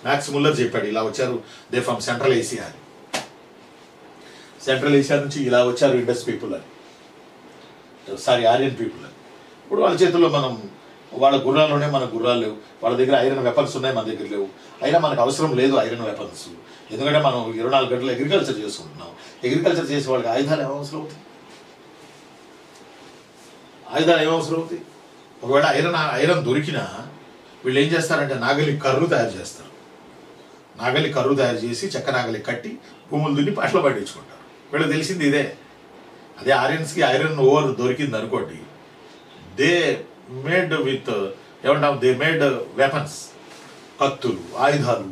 Max Muller చెప్పాడు ఇలా వచ్చారు, దే ఫ్రమ్ సెంట్రల్ ఏషియా అని. సెంట్రల్ ఏషియా నుంచి ఇలా వచ్చారు ఇండస్ పీపుల్ అని, ఆరియన్ పీపుల్ అని. ఇప్పుడు వాళ్ళ చేతుల్లో మనం, వాళ్ళ గుర్రాల్లోనే మన గుర్రాలు లేవు. వాళ్ళ దగ్గర ఐరన్ వెపన్స్ ఉన్నాయి, మన దగ్గర లేవు. అయినా మనకు అవసరం లేదు ఐరన్ వెపన్స్, ఎందుకంటే మనం 24 గంటలు అగ్రికల్చర్ చేసుకుంటున్నాం. అగ్రికల్చర్ చేసే వాళ్ళకి ఆయుధాలు ఏమవసరం అవుతాయి? ఒకవేళ ఐరన్ దొరికినా వీళ్ళు ఏం చేస్తారంటే నాగలి కర్రు తయారు చేస్తారు. నాగలి కర్రు తయారు చేసి చెక్క నాగలి కట్టి భూములు దున్ని పంటలు పండించుకుంటారు. వీళ్ళకి తెలిసింది ఇదే. అదే ఆర్యన్స్కి ఐరన్ ఓవర్ దొరికింది అనుకోండి, దే మేడ్ విత్ ఏమంటాం, దే మేడ్ వెపన్స్, కత్తులు, ఆయుధాలు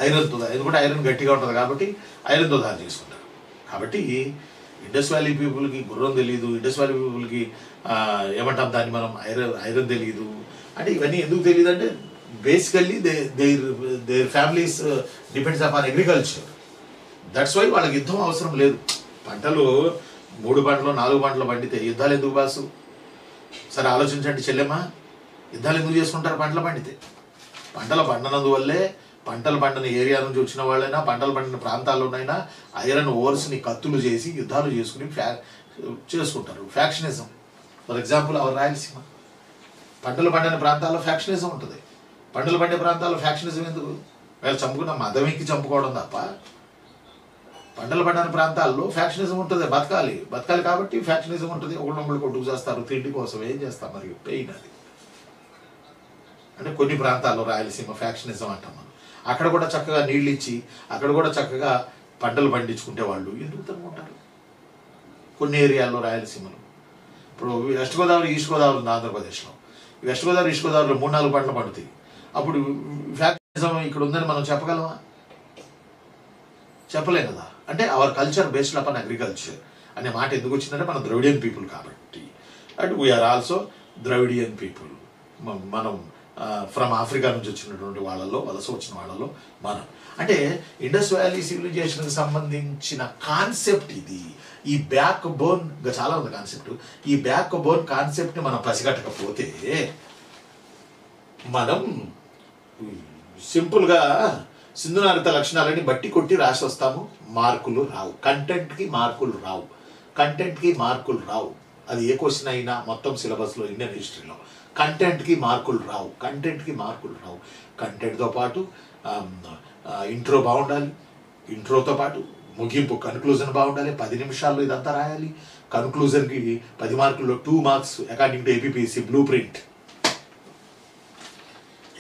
ఐరన్తో, ఎందుకంటే ఐరన్ గట్టిగా ఉంటుంది కాబట్టి ఐరన్తో తయారు చేసుకుంటారు. కాబట్టి ఇండస్ వ్యాలీ పీపుల్కి గుర్రం తెలియదు, ఇండస్ వ్యాలీ పీపుల్కి ఏమంటాం దాన్ని మనం ఐరన్ తెలియదు అంటే ఇవన్నీ ఎందుకు తెలియదు అంటే basically their families depends upon agriculture. That's why వాళ్ళకి యుద్ధం అవసరం లేదు. పంటలు 3 పంటలు 4 పంటలు పండితే యుద్ధాలు ఎందుకు బాసు? సరే ఆలోచించండి చెల్లెమ్మా, యుద్ధాలు ఎందుకు చేసుకుంటారు? పంటలు పండితే, పంటలు పండనందువల్లే పంటలు పండిన ఏరియా నుంచి వచ్చిన వాళ్ళైనా పంటలు పండిన ప్రాంతాల్లోనైనా ఐరన్ ఓవర్స్ని కత్తులు చేసి యుద్ధాలు చేసుకుని చేసుకుంటారు. Factionism. For example hour Rayalaseema, పంటలు పండిన ప్రాంతాల్లో ఫ్యాక్షనిజం ఉంటుంది. పంటలు పండే ప్రాంతాల్లో ఫ్యాక్షనిజం ఎందుకు? వీళ్ళు చంపుకున్న మదం ఎక్కి చంపుకోవడం తప్ప. పంటలు పండిన ప్రాంతాల్లో ఫ్యాక్షనిజం ఉంటుంది. బతకాలి కాబట్టి ఫ్యాక్షనిజం ఉంటుంది. ఒకళ్ళొకళ్ళు కొట్టుకు చేస్తారు తిండి కోసం. ఏం చేస్తాం మరి? పెయిన్ అది. అంటే కొన్ని ప్రాంతాల్లో రాయలసీమ ఫ్యాక్షనిజం అంటాం మనం. అక్కడ కూడా చక్కగా నీళ్ళు ఇచ్చి అక్కడ కూడా చక్కగా పంటలు పండించుకుంటే వాళ్ళు ఎందుకు తనుకుంటారు? కొన్ని ఏరియాల్లో రాయలసీమలో ఇప్పుడు వెస్ట్ గోదావరి ఈస్ట్ గోదావరి ఉంది ఆంధ్రప్రదేశ్లో. వెస్ట్ గోదావరి ఈస్ట్ గోదావరిలో 3-4 పంటలు పండుతాయి. అప్పుడు ఫ్యాక్షనిజం ఇక్కడ ఉందని మనం చెప్పగలమా? చెప్పలేం కదా. అంటే our culture based upon agriculture అనే మాట ఎందుకు వచ్చిందంటే మనం ద్రవిడియన్ పీపుల్ కాబట్టి. And we are also Dravidian people. మనం ఫ్రమ్ ఆఫ్రికా నుంచి వచ్చినటువంటి వాళ్ళలో, వలస వచ్చిన వాళ్ళలో మనం. అంటే ఇండస్ వ్యాలీ సివిలైజేషన్కి సంబంధించిన కాన్సెప్ట్ ఇది. ఈ బ్యాక్ బోన్ చాలా ఉంది కాన్సెప్ట్. ఈ బ్యాక్ బోన్ కాన్సెప్ట్ని మనం పసిగట్టకపోతే మనం సింపుల్గా సింధునాగరిక లక్షణాలని బట్టి కొట్టి రాసి వస్తాము. మార్కులు రావు. కంటెంట్కి మార్కులు రావు. అది ఏ క్వశ్చన్ అయినా మొత్తం సిలబస్లో ఇండియన్ హిస్టరీలో కంటెంట్కి మార్కులు రావు. కంటెంట్తో పాటు ఇంట్రో బాగుండాలి. ఇంట్రోతో పాటు ముగింపు కన్క్లూజన్ బాగుండాలి. 10 నిమిషాల్లో ఇదంతా రాయాలి. కన్క్లూజన్కి 10 మార్కుల్లో 2 marks according to APPSC blue print.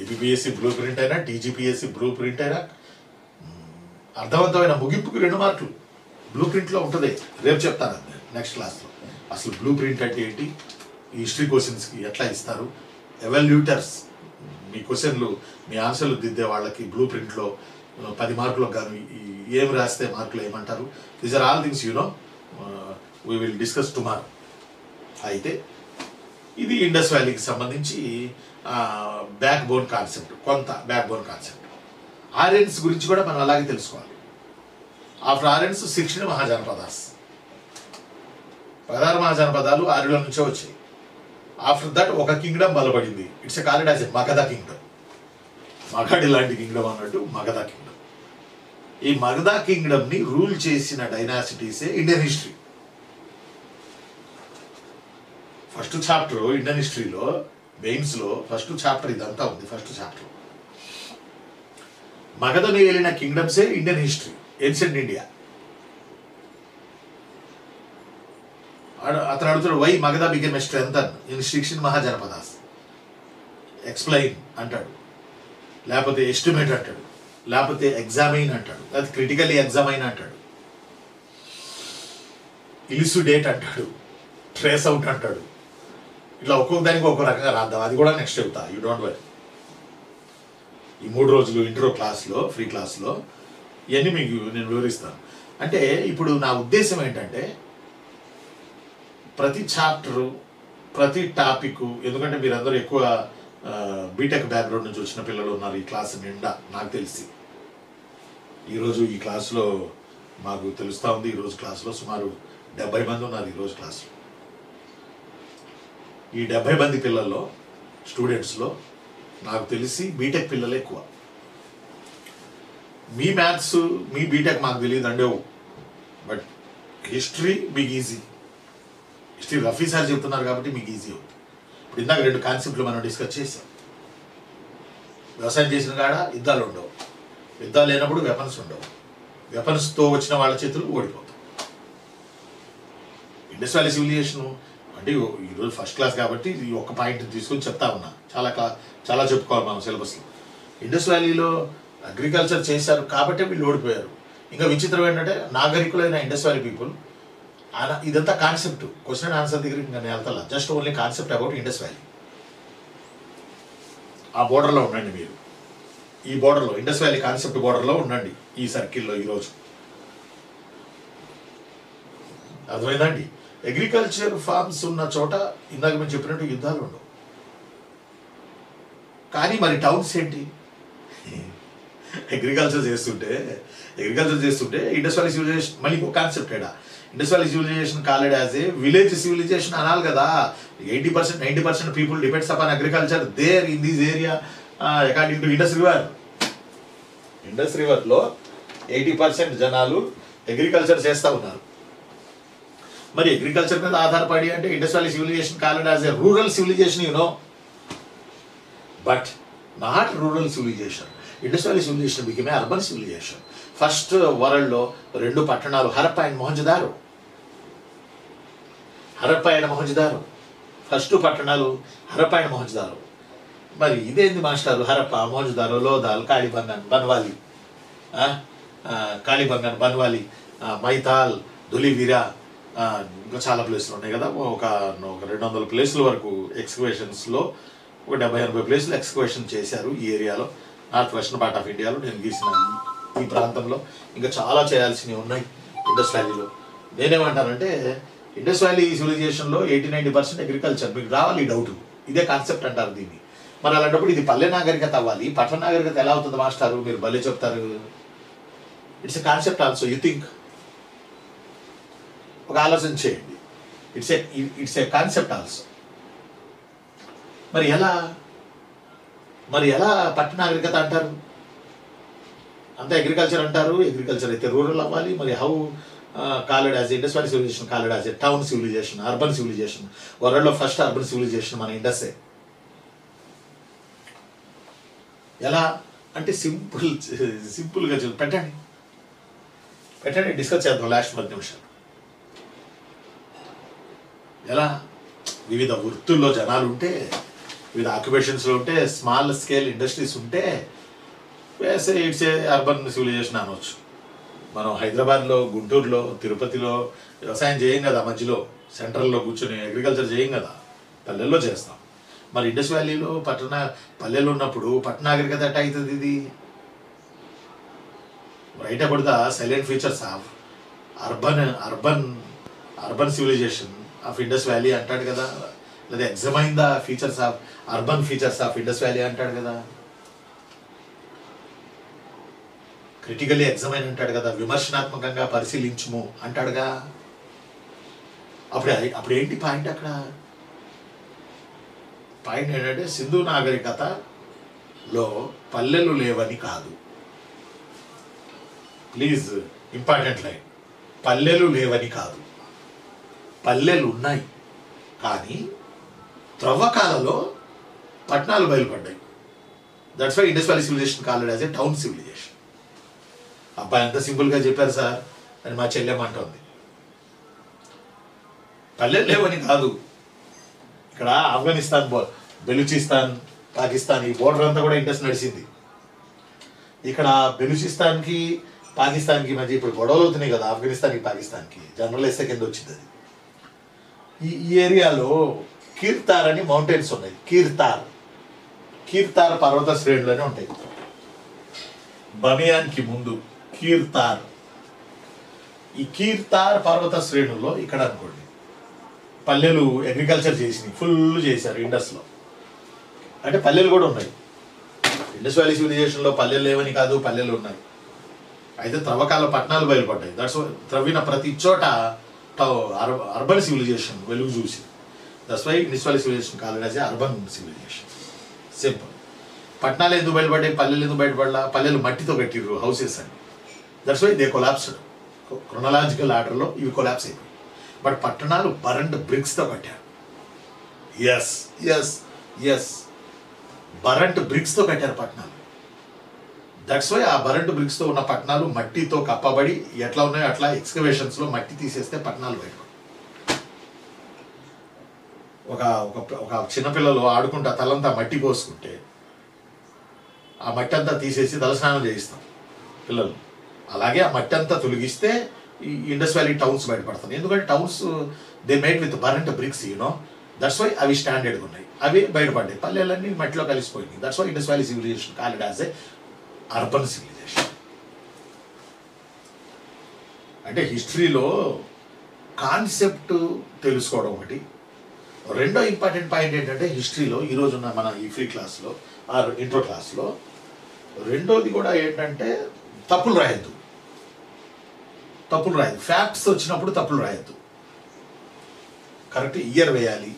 APPSC blue print అయినా టీజీపీఎస్సీ బ్లూ ప్రింట్ అయినా అర్థవంతమైన ముగింపుకి 2 మార్కులు బ్లూ ప్రింట్లో ఉంటుంది. రేపు చెప్తాను నెక్స్ట్ క్లాస్లో. అసలు బ్లూ ప్రింట్ అంటే ఏంటి, ఈ హిస్టరీ క్వశ్చన్స్కి ఎట్లా ఇస్తారు, ఎవాల్యూటర్స్ మీ క్వశ్చన్లు మీ ఆన్సర్లు దిద్దే వాళ్ళకి బ్లూ ప్రింట్లో 10 మార్కులకు కానీ ఏం రాస్తే మార్కులు ఏమంటారు. These are all things we will discuss tomorrow. అయితే ఇది ఇండస్ వ్యాలీకి సంబంధించి బ్యాక్ బోన్ కాన్సెప్ట్, కొంత బ్యాక్ బోన్ కాన్సెప్ట్. ఆర్యన్స్ గురించి కూడా మనం అలాగే తెలుసుకోవాలి. ఆఫ్టర్ ఆర్యన్స్ 16 మహాజనపదాస్, 16 మహాజనపదాలు ఆర్యుల నుంచే వచ్చాయి. ఆఫ్టర్ దట్ ఒక కింగ్డమ్ బలపడింది. It's a called as a Magadha kingdom. Magadhi లాంటి కింగ్డమ్ అన్నట్టు మగధ కింగ్డమ్. ఈ మగధ కింగ్డమ్ని రూల్ చేసిన డైనాసిటీసే Indian history. First chapter Indian హిస్టరీలో మెయిన్స్లో ఫస్ట్ చాప్టర్ ఇదంతా ఉంది. ఫస్ట్ చాప్టర్ మగధను ఏలిన కింగ్డమ్సే ఇండియన్ హిస్టరీ, ఏన్షియంట్ ఇండియా. అతను అడుగుతాడు why Magadha became a strengthen in 16 Mahajanapadas. Explain అంటాడు, లేకపోతే ఎస్టిమేట్ అంటాడు, లేకపోతే ఎగ్జామైన్ అంటాడు, అది క్రిటికల్లీ ఎగ్జామైన్ అంటాడు, ఇలిసుడేట్ అంటాడు, ట్రేస్ అవుట్ అంటాడు. ఇట్లా ఒక్కొక్క దానికి ఒక్కొక్క రకంగా రాద్దాం. అది కూడా నెక్స్ట్ చెప్తా. You don't worry. ఈ 3 రోజులు ఇంట్రో క్లాస్లో, ఫ్రీ క్లాస్లో ఇవన్నీ మీకు నేను వివరిస్తాను. అంటే ఇప్పుడు నా ఉద్దేశం ఏంటంటే ప్రతి చాప్టరు, ప్రతి టాపిక్, ఎందుకంటే మీరందరూ ఎక్కువ బీటెక్ బ్యాక్గ్రౌండ్ నుంచి వచ్చిన పిల్లలు ఉన్నారు ఈ క్లాస్ నిండా నాకు తెలిసి. ఈరోజు ఈ క్లాస్లో మాకు తెలుస్తూ ఉంది, ఈరోజు క్లాస్లో సుమారు 70 మంది ఉన్నారు ఈరోజు క్లాస్లో. ఈ 70 మంది పిల్లల్లో స్టూడెంట్స్లో నాకు తెలిసి బీటెక్ పిల్లలే ఎక్కువ. మీ మ్యాథ్స్ మీ బీటెక్ మాకు తెలియదు అండి, బట్ హిస్టరీ మీకు ఈజీ. హిస్టరీ రఫీ సార్ చెప్తున్నారు కాబట్టి మీకు ఈజీ అవుతుంది. ఇప్పుడు ఇందాక 2 కాన్సెప్ట్లు మనం డిస్కస్ చేసాం. వ్యవసాయం చేసిన కాడ యుద్ధాలు ఉండవు, యుద్ధాలు లేనప్పుడు వెపన్స్ ఉండవు, వెపన్స్తో వచ్చిన వాళ్ళ చేతులు ఓడిపోతాం. ఇండస్ వ్యాలీ సివిలైజేషన్ అంటే ఈరోజు ఫస్ట్ క్లాస్ కాబట్టి ఈ ఒక్క పాయింట్ తీసుకొని చెప్తా ఉన్నా. చాలా చెప్పుకోవాలి మనం సిలబస్లో. ఇండస్ వ్యాలీలో అగ్రికల్చర్ చేశారు కాబట్టి వీళ్ళు ఓడిపోయారు. ఇంకా విచిత్రం ఏంటంటే నాగరికులైన ఇండస్ వ్యాలీ పీపుల్ ఇదంతా కాన్సెప్ట్, క్వశ్చన్ అండ్ ఆన్సర్ దగ్గరికి నేను వెళ్తా, just only concept about Indus valley. ఆ బోర్డర్లో ఉండండి మీరు, ఈ బోర్డర్లో ఇండస్ వ్యాలీ కాన్సెప్ట్ బోర్డర్లో ఉండండి, ఈ సర్కిల్లో ఈరోజు. అర్థమైందండి? అగ్రికల్చర్ ఫార్మ్స్ ఉన్న చోట ఇందాక మేము చెప్పినట్టు యుద్ధాలు ఉండవు. కానీ మరి టౌన్స్ ఏంటి? అగ్రికల్చర్ చేస్తుంటే ఇండస్ వ్యాలీ సివిలైజేషన్, మళ్ళీ ఇంకో కాన్సెప్ట్ ఏడా, Indus valley civilisation called as a village civilization అనాలి కదా. 80% 90% people depends upon agriculture there in this area according to Indus river. Indus రివర్లో 80% జనాలు అగ్రికల్చర్ చేస్తూ ఉన్నారు. మరి అగ్రికల్చర్ మీద ఆధారపడి అంటే Indus valley civilisation called as a rural civilisation, but not rural civilisation. Indus valley civilisation become a urban civilisation. First వరల్డ్లో 2 పట్టణాలు, Harappa and Mohenjodaro. Harappa and Mohenjodaro first పట్టణాలు, హరప్పా అండ్ మొహంజదారో. మరి ఇదేంది మాస్టారు? హరప్పా, మొహంజదారో, లోథాల్, కాళీబంగన్, బన్వాలి, మైతాల్, ధులివీరా, ఇంకా చాలా ప్లేసులు ఉన్నాయి కదా. ఒక 200 ప్లేసుల వరకు ఎక్స్కవేషన్స్లో, ఒక 70-80 ప్లేసులు ఎక్స్కవేషన్ చేశారు ఈ ఏరియాలో, నార్త్ వెస్టర్న్ పార్ట్ ఆఫ్ ఇండియాలో నేను గీసిన ఈ ప్రాంతంలో. ఇంకా చాలా చేయాల్సినవి ఉన్నాయి ఇండస్ వ్యాలీలో. నేనేమంటానంటే ఇండస్ వ్యాలీ సివిలైజేషన్లో 80-90% అగ్రికల్చర్. మీకు రావాలి ఈ డౌట్, ఇదే కాన్సెప్ట్ అంటారు దీన్ని. మరి అలాంటప్పుడు ఇది పల్లె నాగరికత అవ్వాలి, పట్టణ నాగరికత ఎలా అవుతుంది మాస్టారు? మీరు భలే చెప్తారు. It's a concept also, you think. ఒక ఆలోచన చేయండి, ఇట్స్ ఏ కాన్సెప్ట్ ఆల్సో. మరి ఎలా పట్టణ నాగరికత అంటారు? అంతే అగ్రికల్చర్ అంటారు. అగ్రికల్చర్ అయితే రూరల్ అవ్వాలి. మరి how called as Indus valley civilisation called as a town civilisation, urban civilisation. వరల్డ్లో ఫస్ట్ అర్బన్ సివిలైజేషన్ మన ఇండస్సే. ఎలా అంటే సింపుల్గా పెట్టండి, డిస్కస్ చేద్దాం లాస్ట్ 10 నిమిషాలు. ఎలా? వివిధ వృత్తుల్లో జనాలు ఉంటే, వివిధ ఆక్యుపేషన్స్లో ఉంటే, స్మాల్ స్కేల్ ఇండస్ట్రీస్ ఉంటే వేసే ఇట్స్ ఏ అర్బన్ సివిలైజేషన్ అనవచ్చు. మనం హైదరాబాద్లో, గుంటూరులో, తిరుపతిలో వ్యవసాయం చేయం కదా, మధ్యలో సెంట్రల్లో కూర్చొని అగ్రికల్చర్ చేయం కదా, పల్లెల్లో చేస్తాం. మరి ఇండస్ వ్యాలీలో పల్లెలు ఉన్నప్పుడు పట్టణ నాగరికత ఎట్ట అవుతుంది? ఇది write about the silent features of urban civilisation of Indus valley అంటాడు కదా, లేదా examine the features of urban features of Indus valley అంటాడు కదా, క్రిటికల్లీ ఎగ్జమైన్ అంటాడు కదా, విమర్శనాత్మకంగా పరిశీలించుము అంటాడుగా. అప్పుడు ఏంటి పాయింట్? అక్కడ పాయింట్ ఏంటంటే సింధు నాగరికతలో పల్లెలు లేవని కాదు. Please, important line. పల్లెలు లేవని కాదు, పల్లెలు ఉన్నాయి. కానీ త్రవ్వకాలలో పట్టణాలు బయలుపడ్డాయి. That's why Indus valley civilisation called as a town civilization. అబ్బాయి ఎంత సింపుల్గా చెప్పారు సార్ అని మా చెల్లెమంటోంది. పల్లెలు లేవని కాదు. ఇక్కడ ఆఫ్ఘనిస్తాన్, బెలూచిస్తాన్, పాకిస్తాన్ ఈ బోర్డర్ అంతా కూడా ఇండస్ నడిచింది. ఇక్కడ బెలూచిస్తాన్కి పాకిస్తాన్కి మధ్య ఇప్పుడు గొడవలు అవుతున్నాయి కదా, ఆఫ్ఘనిస్తాన్కి పాకిస్తాన్కి. జనరల్ ఎస్ఏ కింద వచ్చింది అది. ఈ ఏరియాలో కీర్తార్ అని మౌంటైన్స్ ఉన్నాయి. కీర్తార్ పర్వత శ్రేణులనే ఉంటాయి. బమియాన్కి ముందు కీర్తార్. ఈ కీర్తార్ పర్వత శ్రేణుల్లో ఇక్కడ అనుకోండి పల్లెలు అగ్రికల్చర్ ఫుల్ చేశారు ఇండస్లో. అంటే పల్లెలు కూడా ఉన్నాయి. ఇండస్ వ్యాలీ సివిలైజేషన్లో పల్లెలు లేవని కాదు, పల్లెలు ఉన్నాయి. అయితే త్రవ్వకాల పట్టణాలు బయలుపడ్డాయి. దట్స్ త్రవ్విన ప్రతి చోట అర్బన్ సివిలైజేషన్ వెలుగు చూసింది. That's why Indus valley civilisation called as a urban civilisation. Simple. పట్టణాలు ఎందుకు బయటపడ్డాయి, పల్లెలు ఎందుకు బయటపడలా? పల్లెలు మట్టితో కట్టిర్రు హౌసెస్ అని. That's why they collapsed. Chronological ఆర్డర్లో ఇవి కొలాప్స్ అయిపోయి. బట్ పట్టణాలు బరండ్ బ్రిక్స్తో కట్టారు. ఎస్ బరంట్ బ్రిక్స్తో కట్టారు పట్టణాలు. దట్స్ వై ఆ బరంట్ బ్రిక్స్తో ఉన్న పట్టణాలు మట్టితో కప్పబడి ఎట్లా ఉన్నాయో అట్లా ఎక్స్కవేషన్స్లో మట్టి తీసేస్తే పట్టణాలు బయటపడి. ఒక చిన్నపిల్లలు ఆడుకుంటా తలంతా మట్టి పోసుకుంటే ఆ మట్టి అంతా తీసేసి తలస్నానం చేయిస్తాం పిల్లలు. అలాగే ఆ మట్టి అంతా తొలగిస్తే ఈ ఇండస్ వ్యాలీ టౌన్స్ బయటపడతాయి. ఎందుకంటే towns they made with burnt bricks, that's why అవి స్టాండర్డ్గా ఉన్నాయి, అవి బయటపడ్డాయి. పల్లెలన్నీ మట్టిలో కలిసిపోయింది. That's why Indus valley civilisation called as a urban civilization. అంటే హిస్టరీలో కాన్సెప్ట్ తెలుసుకోవడం ఒకటి. రెండో ఇంపార్టెంట్ పాయింట్ ఏంటంటే హిస్టరీలో ఈరోజున్న మన ఈ ఫ్రీ క్లాస్లో ఆర్ ఇంట్రో క్లాస్లో రెండోది కూడా ఏంటంటే తప్పులు రాయొద్దు. ఫ్యాక్ట్స్ వచ్చినప్పుడు తప్పులు రాయొద్దు. కరెక్ట్ ఇయర్ వేయాలి.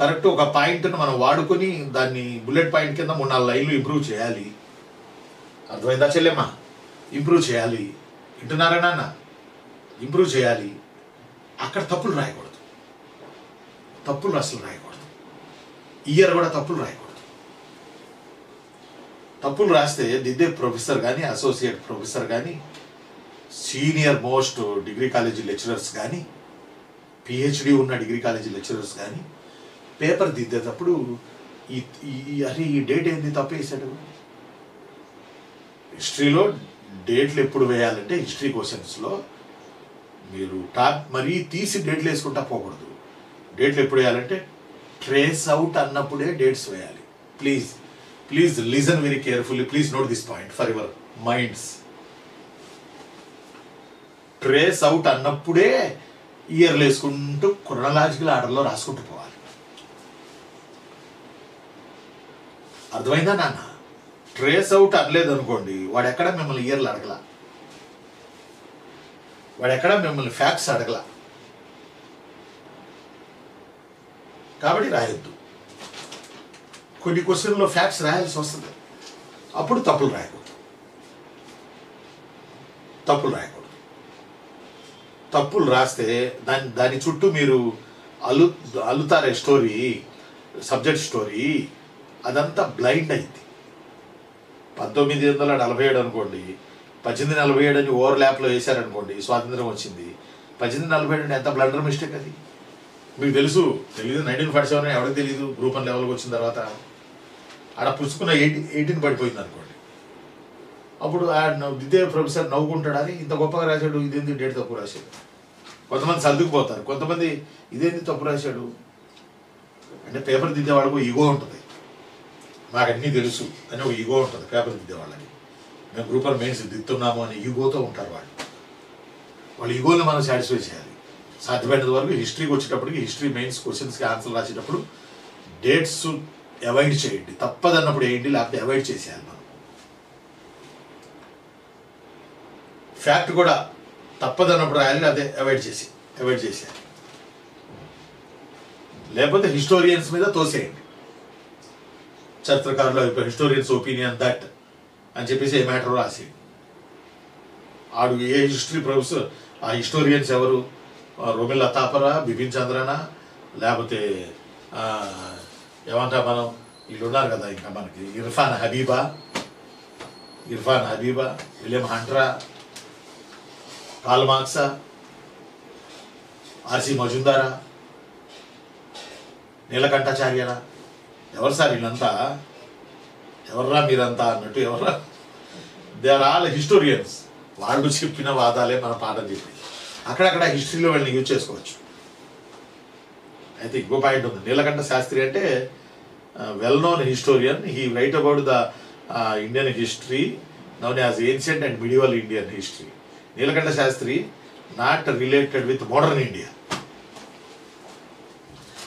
కరెక్ట్ ఒక పాయింట్ను మనం వాడుకొని దాన్ని బుల్లెట్ పాయింట్ కింద 3-4 లైన్లు ఇంప్రూవ్ చేయాలి. అర్థమైందా చెల్లెమ్మా? ఇంప్రూవ్ చేయాలి. వింటున్నారా నాన్న? ఇంప్రూవ్ చేయాలి. అక్కడ తప్పులు రాయకూడదు. తప్పులు అసలు రాయకూడదు. ఇయర్ కూడా తప్పులు రాయకూడదు. తప్పులు రాస్తే దిద్దే ప్రొఫెసర్ కానీ, అసోసియేట్ ప్రొఫెసర్ కానీ, senior most degree college lecturers కానీ, పిహెచ్డి ఉన్న డిగ్రీ కాలేజీ లెక్చరర్స్ కానీ పేపర్ దిద్దేటప్పుడు అరే ఈ డేట్ ఏంది తప్పు వేసాడు. హిస్టరీలో డేట్లు ఎప్పుడు వేయాలంటే హిస్టరీ క్వశ్చన్స్లో మీరు మరీ తీసి డేట్లు వేసుకుంటా పోకూడదు. డేట్లు ఎప్పుడు వేయాలంటే ట్రేస్ అవుట్ అన్నప్పుడే డేట్స్ వేయాలి. Please listen very carefully. Please note this point for your minds. Trace out అన్నప్పుడే ఇయర్లు వేసుకుంటూ క్రొనలాజికల్ ఆర్డర్లో రాసుకుంటూ పోవాలి. అర్థమైందా నాన్న? ట్రేస్ అవుట్ అనలేదు అనుకోండి, వాడు ఎక్కడ మిమ్మల్ని ఇయర్లు అడగల, వాడు ఎక్కడ మిమ్మల్ని ఫ్యాక్ట్స్ అడగల. కాబట్టి రాయొద్దు. కొన్ని క్వశ్చన్లో ఫ్యాక్ట్స్ రాయాల్సి వస్తుంది, అప్పుడు తప్పులు రాయకూడదు. తప్పులు రాస్తే దాని చుట్టూ మీరు అల్లుతారే స్టోరీ, సబ్జెక్ట్ స్టోరీ, అదంతా బ్లైండ్ అయింది. 1947 అనుకోండి, 1847 అని ఓవర్ ల్యాప్లో వేశారనుకోండి, స్వాతంత్రం వచ్చింది. 1847 ఎంత బ్లండర్ మిస్టేక్ అది మీకు తెలీదు. 1947 ఎవరికి తెలీదు? గ్రూప్ 1 లెవెల్కి వచ్చిన తర్వాత ఆడ పుచ్చుకున్న 18 పడిపోయింది అనుకోండి. అప్పుడు దిద్దే ప్రొఫెసర్ నవ్వుకుంటాడు, అని ఇంత గొప్పగా రాశాడు, ఇదేంది డేట్ తప్పు రాశాడు. కొంతమంది సర్దుకుపోతారు, కొంతమంది ఇదేంది తప్పు రాశాడు అంటే పేపర్ దిద్దే వాళ్ళకు ఈగో ఉంటుంది. మాకు అన్నీ తెలుసు అని ఒక ఈగో ఉంటుంది పేపర్ దిద్దే వాళ్ళకి. మేము గ్రూప్ 1 మెయిన్స్ దిద్దుతున్నాము అని ఈగోతో ఉంటారు వాళ్ళ ఈగోని మనం సాటిస్ఫై చేయాలి. సాధ్యమైనంత వరకు హిస్టరీకి వచ్చేటప్పటికి హిస్టరీ మెయిన్స్ క్వశ్చన్స్కి ఆన్సర్ రాసేటప్పుడు డేట్స్ అవాయిడ్ చేయండి. తప్పదన్నప్పుడు వేయండి, లేకపోతే అవాయిడ్ చేసేయాలి. మనం ఫ్యాక్ట్ కూడా తప్పదన్నప్పుడు రాయాలి, అదే అవాయిడ్ చేసేయాలి. లేకపోతే హిస్టోరియన్స్ మీద తోసేయండి. చరిత్రకారులు హిస్టోరియన్స్ ఒపీనియన్ దట్ అని చెప్పేసి ఏ మ్యాటర్ రాసేయండి. ఆడు ఏ హిస్టరీ ప్రొఫెసర్, ఆ హిస్టోరియన్స్ ఎవరు? రొమిల్లా థాపరా, బిపిన్ చంద్రనా, లేకపోతే ఏమంటా మనం వీళ్ళు ఉన్నారు కదా ఇంకా మనకి ఇర్ఫాన్ హబీబా, విలియం హంట్రా, కార్ల్ మార్క్సా, ఆర్సి మజుందారా, నీలకంఠాచార్యరా, ఎవరు సార్ వీళ్ళంతా? ఎవర్రా మీరంతా అన్నట్టు ఎవర్రా? They are all historians. వాళ్ళు చెప్పిన వాదాలే మన పాఠం చెప్పి అక్కడక్కడ హిస్టరీలో వాళ్ళని యూజ్ చేసుకోవచ్చు. అయితే ఇంకో పాయింట్ ఉంది. నీలకంఠ శాస్త్రి అంటే well known historian. He write about the Indian history known as ancient and medieval Indian history. Nilakanta Sastri not related with modern India.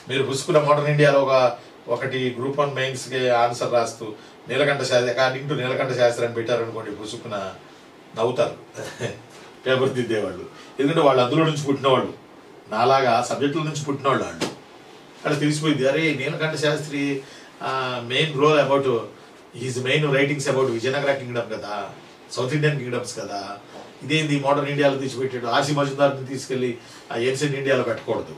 మీరు పుసుకున్న మోడర్న్ ఇండియాలో ఒకటి గ్రూప్ 1 మెయిన్స్కి ఆన్సర్ రాస్తూ నీలకంఠ శాస్త్రి అకార్డింగ్ టు నీలకంఠ శాస్త్రి అని పెట్టారనుకోండి, పుసుకున్న నవ్వుతారు పేపర్ దిద్దేవాళ్ళు. ఎందుకంటే వాళ్ళు అందులో నుంచి పుట్టినవాళ్ళు, నాలాగా సబ్జెక్టుల నుంచి పుట్టినవాళ్ళు. వాళ్ళు అక్కడ తెలిసిపోయింది, అరే Nilakanta Sastri main role about his main writings about Vijayanagara kingdom కదా, సౌత్ ఇండియన్ కింగ్డమ్స్ కదా, ఇదేంది మోడర్న్ ఇండియాలో తీసిపెట్టాడు. ఆర్సి మజుందార్ని తీసుకెళ్ళి ఆ ఏన్షియంట్ ఇండియాలో పెట్టకూడదు.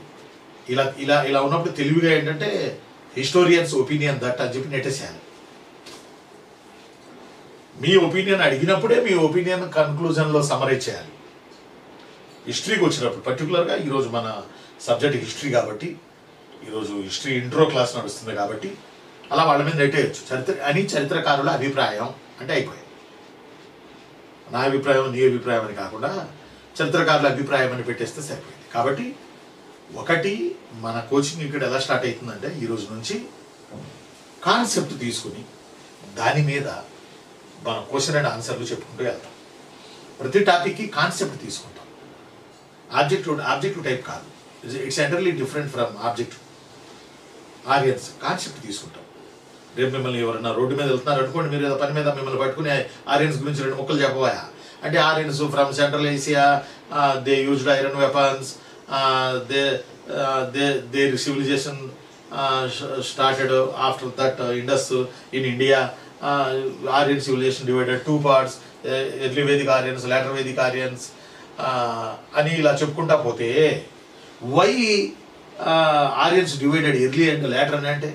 ఇలా ఉన్నప్పుడు తెలివిగా ఏంటంటే హిస్టోరియన్స్ ఒపీనియన్ దట్ అని చెప్పి నెట్టేసేయాలి. మీ ఒపీనియన్ అడిగినప్పుడే మీ ఒపీనియన్ కన్క్లూజన్లో సమరైజ్ చేయాలి. హిస్టరీకి వచ్చినప్పుడు పర్టికులర్గా ఈరోజు మన సబ్జెక్ట్ హిస్టరీ కాబట్టి, ఈరోజు హిస్టరీ ఇంట్రో క్లాస్ నడుస్తుంది కాబట్టి అలా వాళ్ళ మీద నెట్టేయచ్చు చరిత్రకారుల అభిప్రాయం అంటే అయిపోయాయి. నా అభిప్రాయం నీ అభిప్రాయం అని కాకుండా చరిత్రకారుల అభిప్రాయం అని పెట్టేస్తే సరిపోయింది. కాబట్టి ఒకటి మన కోచింగ్ ఇక్కడ ఎలా స్టార్ట్ అవుతుందంటే ఈ రోజు నుంచి కాన్సెప్ట్ తీసుకుని దాని మీద మన క్వశ్చన్ అండ్ ఆన్సర్లు చెప్పుకుంటూ వెళ్తాం. ప్రతి టాపిక్కి కాన్సెప్ట్ తీసుకుంటాం. ఆబ్జెక్టివ్ టైప్ కాదు, it's entirely different from objective. ఆరియన్స్ concept తీసుకుంటాం. రేపు మిమ్మల్ని ఎవరన్నా రోడ్డు మీద వెళ్తున్నారు అనుకోండి, మీరు ఏదో పని మీద మిమ్మల్ని పట్టుకుని ఆరియన్స్ గురించి 2 ముక్కలు చెప్పబోయా అంటే ఆరియన్స్ from central Asia, they used iron weapons, their civilization started after that Indus in India. Aryan civilization divided 2 parts, early Vedic Aryans, later Vedic Aryans అని ఇలా చెప్పుకుంటా పోతే why Aryans divided early and later అని అంటే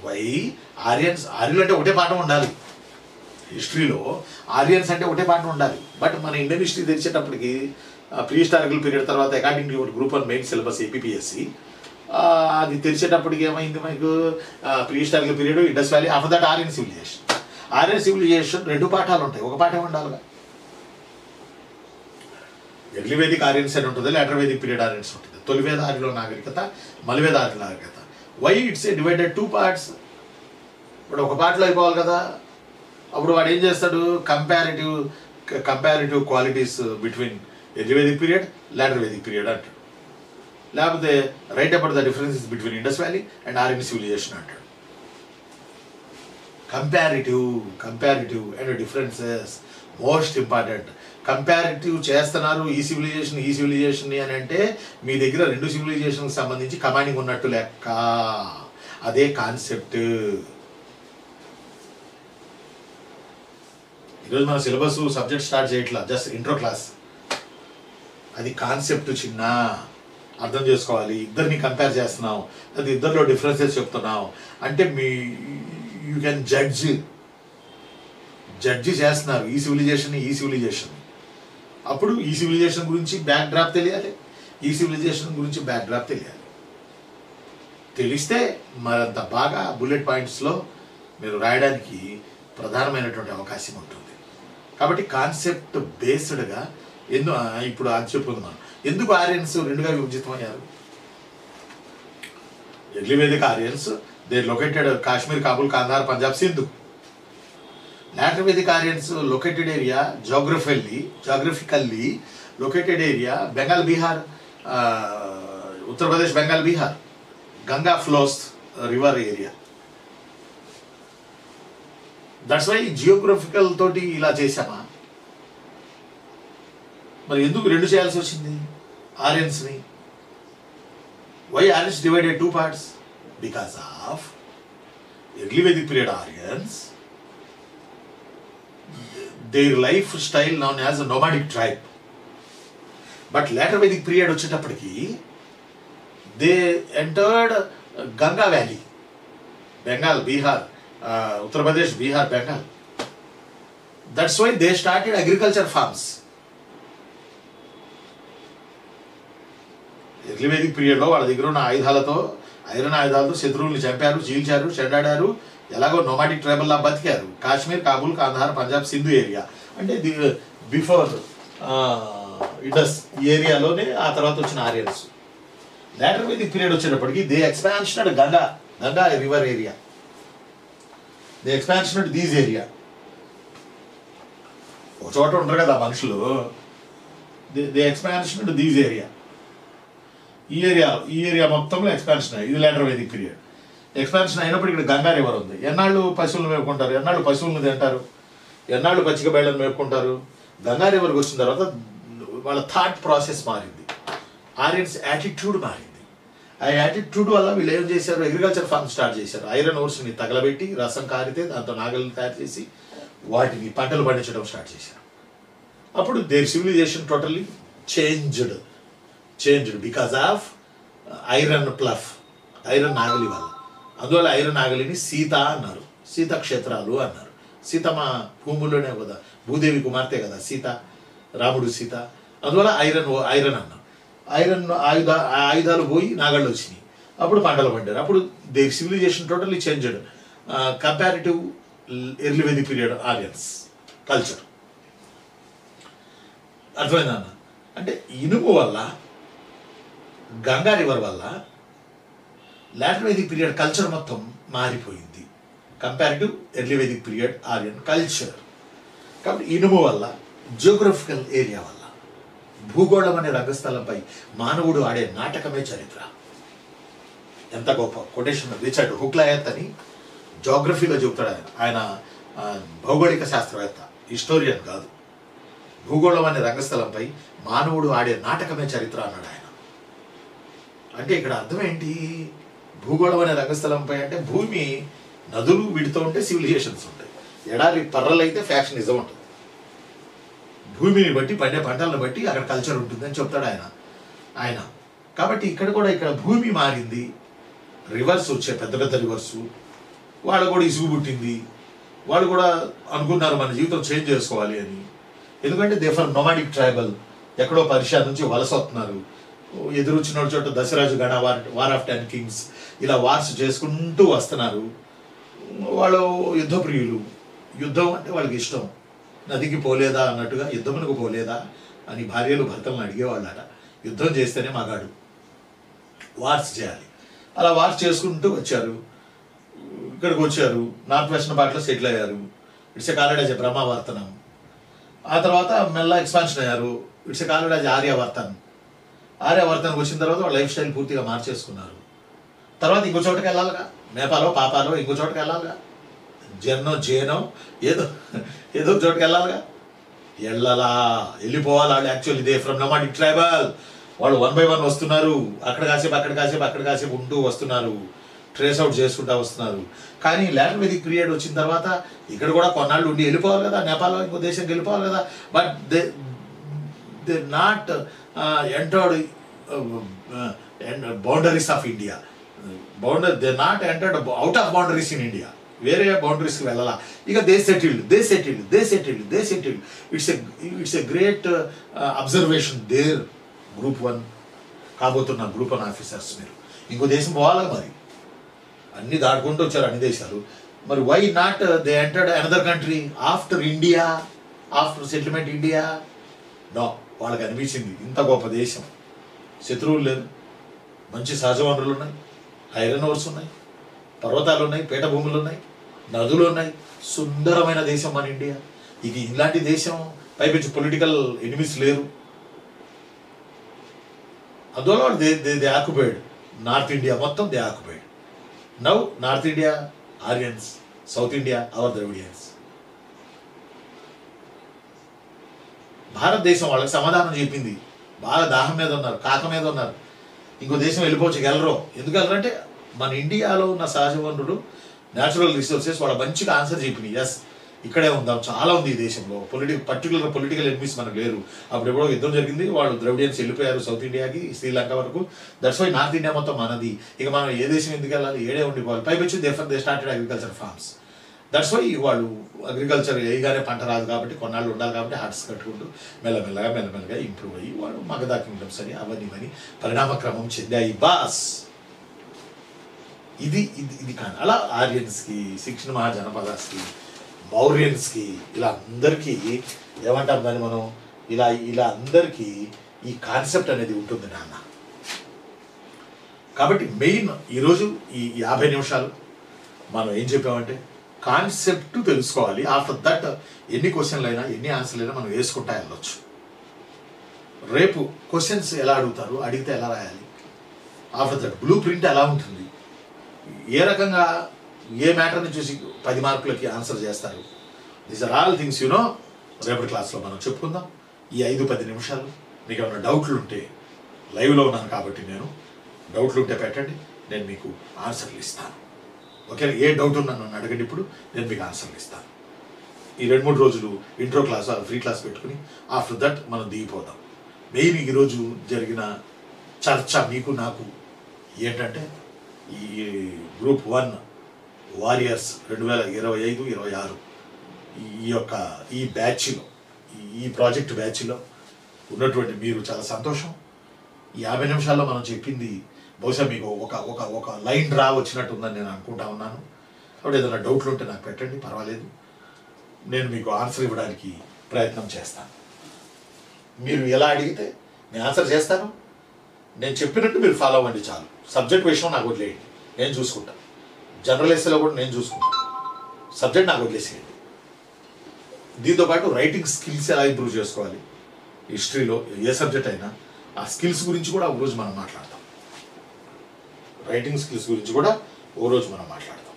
why ఆర్యులు అంటే ఒకటే పాఠం ఉండాలి. హిస్టరీలో ఆరియన్స్ అంటే ఒకటే పాఠం ఉండాలి. బట్ మన ఇండియన్ హిస్టరీ తెరిచేటప్పటికి ప్రీ హిస్టారికల్ పీరియడ్ తర్వాత according to group 1 main syllabus APSC అది తెరిచేటప్పటికి ఏమైంది మనకు pre historical period, Indus valley, after that Aryan civilization. Aryan civilization 2 పాఠాలు ఉంటాయి, ఒక పాఠం ఉండాలిగా. ఎర్లీ వేదిక్ ఆరియన్స్ అని ఉంటుంది, లేటర్ వేదిక్ పీరియడ్ ఆరియన్స్ ఉంటుంది. తొలి వేద ఆర్యుల నాగరికత, మలివేద ఆర్యుల నాగరికత. Why it's a divided 2 parts? ఇప్పుడు ఒక పార్ట్లో అయిపోవాలి కదా. అప్పుడు వాడు ఏం చేస్తాడు, comparative qualities between early Vedic period, later Vedic period అంటాడు. లేకపోతే right about the differences between Indus valley and Aryan civilization అంటాడు. Comparative and differences most important. Comparative చేస్తున్నారు ఈ సివిలైజేషన్ అని అంటే మీ దగ్గర 2 సివిలైజేషన్కి సంబంధించి కమాండింగ్ ఉన్నట్టు లెక్క. అదే కాన్సెప్ట్. ఈరోజు మన సిలబస్ సబ్జెక్ట్ స్టార్ట్ చేయట్లా, జస్ట్ ఇంట్రో క్లాస్. అది కాన్సెప్ట్ చిన్న అర్థం చేసుకోవాలి. ఇద్దరిని కంపేర్ చేస్తున్నాం, అది ఇద్దరిలో డిఫరెన్సెస్ చెప్తున్నాం అంటే యూ కెన్ జడ్జ్ చేస్తున్నారు ఈ సివిలైజేషన్. అప్పుడు ఈ సివిలైజేషన్ గురించి బ్యాక్ డ్రాప్ తెలియాలి, ఈ సివిలైజేషన్ గురించి బ్యాక్ డ్రాప్ తెలియాలి. తెలిస్తే మరంత బాగా బుల్లెట్ పాయింట్స్లో మీరు రాయడానికి ప్రధానమైనటువంటి అవకాశం ఉంటుంది. కాబట్టి కాన్సెప్ట్ బేస్డ్గా ఇప్పుడు అది చెప్పుకుందాం. ఎందుకు ఆరియన్స్ 2గా విభజితమయ్యారు? Early Vedic Aryans they located Kashmir, Kabul, Kandahar, Punjab, Sindhu. Later Vedic Aryans located area geographically located area Bengal, Bihar, Uttar Pradesh, Bengal, Bihar, Ganga flows river area. That's why geographical తోటి ఇలా చేశామా? మరి ఎందుకు 2 చేయాల్సి వచ్చింది ఆరియన్స్ని? Why Aryans divided 2 parts? Because of early Vedic period Aryans, their life style known as a nomadic tribe. But later Vedic period వచ్చేటప్పటికి they entered Ganga Valley, Bengal, Bihar, Uttar Pradesh, Bihar, Bengal. That's why they started agriculture farms. Early Vedic పీరియడ్లో వాళ్ళ దగ్గర ఉన్న iron ఆయుధాలతో శత్రువుల్ని చంపారు, చీల్చారు, చెండాడారు. ఎలాగో nomadic ట్రైబల్లా బతికారు. కాశ్మీర్, కాబుల్, కాందహార్, పంజాబ్, సింధు ఏరియా అంటే బిఫోర్ ఇండస్ ఈ ఏరియాలోనే ఆ తర్వాత వచ్చిన ఆరియన్స్. లేటర్ వేదిక్ పీరియడ్ వచ్చేటప్పటికి they expansioned Ganga river area, they expansioned these area. ఒక చోట ఉంటారు కదా మనుషులు, దే ఎక్స్పాన్షనడ్ దీస్ ఏరియా. ఈ ఏరియా మొత్తంలో ఎక్స్పాన్షన్. ఇది లేటర్ వేదిక్ పీరియడ్. ఎక్స్పాన్షన్ అయినప్పుడు ఇక్కడ గంగా రివర్ ఉంది. ఎన్నాళ్ళు పశువులను మేపుకుంటారు, ఎన్నాళ్ళు పశువులను తింటారు, ఎన్నాళ్ళు పచ్చిక బయళ్ళను మేపుకుంటారు. గంగా రివర్కి వచ్చిన తర్వాత వాళ్ళ థాట్ ప్రాసెస్ మారింది, ఆరియన్స్ యాటిట్యూడ్ మారింది. ఆ యాటిట్యూడ్ వల్ల వీళ్ళు ఏం చేశారు, అగ్రికల్చర్ ఫార్మ్ స్టార్ట్ చేశారు. ఐరన్ ఓర్స్ని తగలబెట్టి రసం కారితే దాంతో నాగల్ని తయారు చేసి వాటిని పంటలు పండించడం స్టార్ట్ చేశారు. అప్పుడు their civilisation totally changed because of iron plough, iron నాగలి వల్ల. అందువల్ల ఐరన్ నాగలిని సీత అన్నారు, సీత క్షేత్రాలు అన్నారు. సీత మా భూముల్లోనే కదా, భూదేవి కుమార్తె కదా సీత, రాముడు సీత. అందువల్ల ఐరన్ అన్న ఐరన్ ఆయుధాలు పోయి నాగళ్ళు వచ్చినాయి, అప్పుడు పంటలు పండారు. అప్పుడు they civilisation totally changed comparative early Vedic period Aryans culture. అర్థమైందా అన్న? అంటే ఇనుము వల్ల, గంగా రివర్ వల్ల లాటర్ వేదిక్ పీరియడ్ కల్చర్ మొత్తం మారిపోయింది, comparative early Vedic period Aryan culture. కాబట్టి ఇనుము వల్ల, జియోగ్రఫికల్ ఏరియా వల్ల, భూగోళం అనే రంగస్థలంపై మానవుడు ఆడే నాటకమే చరిత్ర. ఎంత గొప్ప కొటేషన్! రిచర్డ్ హుక్లయత్ అని జోగ్రఫీలో చెబుతాడు ఆయన భౌగోళిక శాస్త్రవేత్త, హిస్టోరియన్ కాదు. భూగోళం అనే రంగస్థలంపై మానవుడు ఆడే నాటకమే చరిత్ర అన్నాడు ఆయన. అంటే ఇక్కడ అర్థం ఏంటి? భూగోళం అనే రంగస్థలంపై అంటే భూమి, నదులు వీటితో ఉంటే సివిలైజేషన్స్ ఉంటాయి, ఎడారి పర్రలైతే ఫ్యాక్షనిజం ఉంటుంది, భూమిని బట్టి పండే పంటలను బట్టి అక్కడ కల్చర్ ఉంటుంది అని చెప్తాడు ఆయన. కాబట్టి ఇక్కడ భూమి మారింది, రివర్స్ వచ్చాయి, పెద్ద పెద్ద రివర్సు. వాళ్ళు కూడా ఇసుగు పుట్టింది, వాళ్ళు కూడా అనుకున్నారు మన జీవితం చేంజ్ చేసుకోవాలి అని. ఎందుకంటే దే ఫర్ నొమాడిక్ ట్రైబల్, ఎక్కడో పర్షియా నుంచి వలస వస్తున్నారు. ఎదురొచ్చిన చోట దశరాజు గణ, వార్ ఆఫ్ 10 కింగ్స్, ఇలా వార్స్ చేసుకుంటూ వస్తున్నారు. వాళ్ళు యుద్ధప్రియులు, యుద్ధం అంటే వాళ్ళకి ఇష్టం. నదికి పోలేదా అన్నట్టుగా యుద్ధమునకు పోలేదా అని భార్యలు భర్తలను అడిగేవాళ్ళట. యుద్ధం చేస్తేనే మగాడు, వార్స్ చేయాలి. అలా వార్స్ చేసుకుంటూ వచ్చారు, ఇక్కడికి వచ్చారు, నార్త్ వెస్టర్న్ పార్ట్లో సెటిల్ అయ్యారు. It's a called as a బ్రహ్మావర్తనం. ఆ తర్వాత మెల్ల ఎక్స్పాన్షన్ అయ్యారు, it's a called as Aryavartan. ఆర్యావర్తనకు వచ్చిన తర్వాత వాళ్ళ లైఫ్ స్టైల్ పూర్తిగా మార్చేసుకున్నారు. తర్వాత ఇంకో చోటకి వెళ్ళాలిగా, నేపాలో పాపాలో ఇంకో చోటకి వెళ్ళాలిగా, జేనో ఏదో చోటుకి వెళ్ళాలిగా, వెళ్ళిపోవాలి. వాళ్ళు actually they from nomadic tribal. వాళ్ళు 1 by 1 వస్తున్నారు, అక్కడ కాసేపు ఉంటూ వస్తున్నారు, ట్రేస్ అవుట్ చేసుకుంటూ వస్తున్నారు. కానీ లాటర్ వేదిక్ పీరియడ్ వచ్చిన తర్వాత ఇక్కడ కూడా కొన్నాళ్ళు ఉండి వెళ్ళిపోవాలి కదా, నేపాల్ ఇంకో దేశంకి వెళ్ళిపోవాలి కదా. But they not entered boundaries of India. They not entered out of boundaries in India. వేరే బౌండరీస్కి వెళ్ళాలా. ఇక they settled. It's a great observation there. Group 1 కాబోతున్న గ్రూప్ 1 ఆఫీసర్స్, మీరు ఇంకో దేశం పోవాలి మరి. అన్ని దాటుకుంటూ వచ్చారు అన్ని దేశాలు. మరి why not they entered another country after India, after settlement India? No, వాళ్ళకి అనిపించింది ఇంత గొప్ప దేశం, శత్రువులు లేరు, మంచి సహజ వనరులు ఉన్నాయి, ఐరన్ ఓర్స్ ఉన్నాయి, పర్వతాలు ఉన్నాయి, పీఠభూములు ఉన్నాయి, నదులు ఉన్నాయి, సుందరమైన దేశం మన ఇండియా. ఇది ఇలాంటి దేశం, పైపించి పొలిటికల్ ఎనిమిస్ లేరు. అందువల్ల దే ఆక్యుపైడ్ నార్త్ ఇండియా మొత్తం. They occupied now north India Aryans, south India our Dravidians. భారతదేశం వాళ్ళకి సమాధానం చెప్పింది. బాగా దాహం మీద ఉన్నారు, కాక మీద ఉన్నారు, ఇంకో దేశం వెళ్ళిపోవచ్చు. వెళ్ళరు. ఎందుకు వెళ్ళరు అంటే మన ఇండియాలో ఉన్న సహజ వనరులు, న్యాచురల్ రిసోర్సెస్ వాళ్ళ మంచిగా ఆన్సర్ చెప్పినాయి. ఎస్, ఇక్కడే ఉందాం, చాలా ఉంది ఈ దేశంలో. పొలిటికల్ ఎనిమిస్ మనకు లేరు. అప్పుడు ఎప్పుడో యుద్ధం జరిగింది, వాళ్ళు ద్రవిడియన్స్ వెళ్ళిపోయారు సౌత్ ఇండియాకి, శ్రీలంక వరకు. దట్స్ వై నార్త్ ఇండియా మొత్తం మనది. ఇక మనం ఏ దేశం ఎందుకు వెళ్ళాలి, ఏడే ఉండిపోవాలి. పైపెచ్చి they started agriculture farms. That's why వాళ్ళు అగ్రికల్చర్ వేయగానే పంట రాదు కాబట్టి కొన్నాళ్ళు ఉండాలి కాబట్టి హట్స్ కట్టుకుంటూ మెల్లమెల్లగా ఇంప్రూవ్ అయ్యి వాళ్ళు మగధా కింగ్డమ్స్ అని అవన్నీ పరిణామక్రమం చెందాయి బాస్. ఇది కానీ అలా ఆర్యన్స్కి, శిక్షణ మహాజనపదాస్కి, మౌర్యన్స్కి, ఇలా అందరికీ ఏమంటాం దాన్ని మనం, ఇలా అందరికీ ఈ కాన్సెప్ట్ అనేది ఉంటుంది నాన్న. కాబట్టి మెయిన్ ఈరోజు ఈ 50 నిమిషాలు మనం ఏం చెప్పామంటే కాన్సెప్ట్ తెలుసుకోవాలి. ఆఫ్టర్ దట్ ఎన్ని క్వశ్చన్లు అయినా ఎన్ని ఆన్సర్లు అయినా మనం వేసుకుంటా వెళ్ళొచ్చు. రేపు క్వశ్చన్స్ ఎలా అడుగుతారు, అడిగితే ఎలా రాయాలి, ఆఫ్టర్ దట్ బ్లూ ప్రింట్ ఎలా ఉంటుంది, ఏ రకంగా ఏ మ్యాటర్ని చూసి 10 మార్కులకి ఆన్సర్ చేస్తారు. దీస్ ఆర్ ఆల్ థింగ్స్ రేపటి క్లాస్లో మనం చెప్పుకుందాం. ఈ 5-10 నిమిషాలు మీకు ఏమైనా డౌట్లు ఉంటే, లైవ్లో ఉన్నాను కాబట్టి నేను, డౌట్లు ఉంటే పెట్టండి, నేను మీకు ఆన్సర్లు ఇస్తాను. ఓకే, ఏ డౌట్ ఉన్నా నన్ను అడగండి, ఇప్పుడు నేను మీకు ఆన్సర్లు ఇస్తాను. ఈ 2-3 రోజులు ఇంట్రో క్లాస్, ఫ్రీ క్లాస్ పెట్టుకుని ఆఫ్టర్ దట్ మనం దిగిపోదాం. మెయిన్ ఈరోజు జరిగిన చర్చ మీకు నాకు ఏంటంటే ఈ గ్రూప్ 1 వారియర్స్ 2025-26 ఈ బ్యాచ్లో, ఈ ప్రాజెక్ట్ బ్యాచ్లో ఉన్నటువంటి మీరు చాలా సంతోషం. ఈ 50 నిమిషాల్లో మనం చెప్పింది బహుశా మీకు ఒక ఒక ఒక లైన్ డ్రా వచ్చినట్టుందని నేను అనుకుంటా ఉన్నాను. కాబట్టి ఏదైనా డౌట్లు ఉంటే నాకు పెట్టండి, పర్వాలేదు, నేను మీకు ఆన్సర్ ఇవ్వడానికి ప్రయత్నం చేస్తాను. మీరు ఎలా అడిగితే నేను ఆన్సర్ చేస్తాను. నేను చెప్పినట్టు మీరు ఫాలో అవ్వండి చాలు. సబ్జెక్ట్ విషయం నాకు వదిలేయండి, నేను చూసుకుంటాను. జనరల్ ఎస్ఏలో కూడా నేను చూసుకుంటాను. సబ్జెక్ట్ నాకు వదిలేసేయండి. దీంతోపాటు రైటింగ్ స్కిల్స్ ఎలా ఇంప్రూవ్ చేసుకోవాలి, హిస్టరీలో ఏ సబ్జెక్ట్ అయినా ఆ స్కిల్స్ గురించి కూడా ఒకరోజు మనం మాట్లాడతాం. రైటింగ్ స్కిల్స్ గురించి కూడా ఓ రోజు మనం మాట్లాడతాం.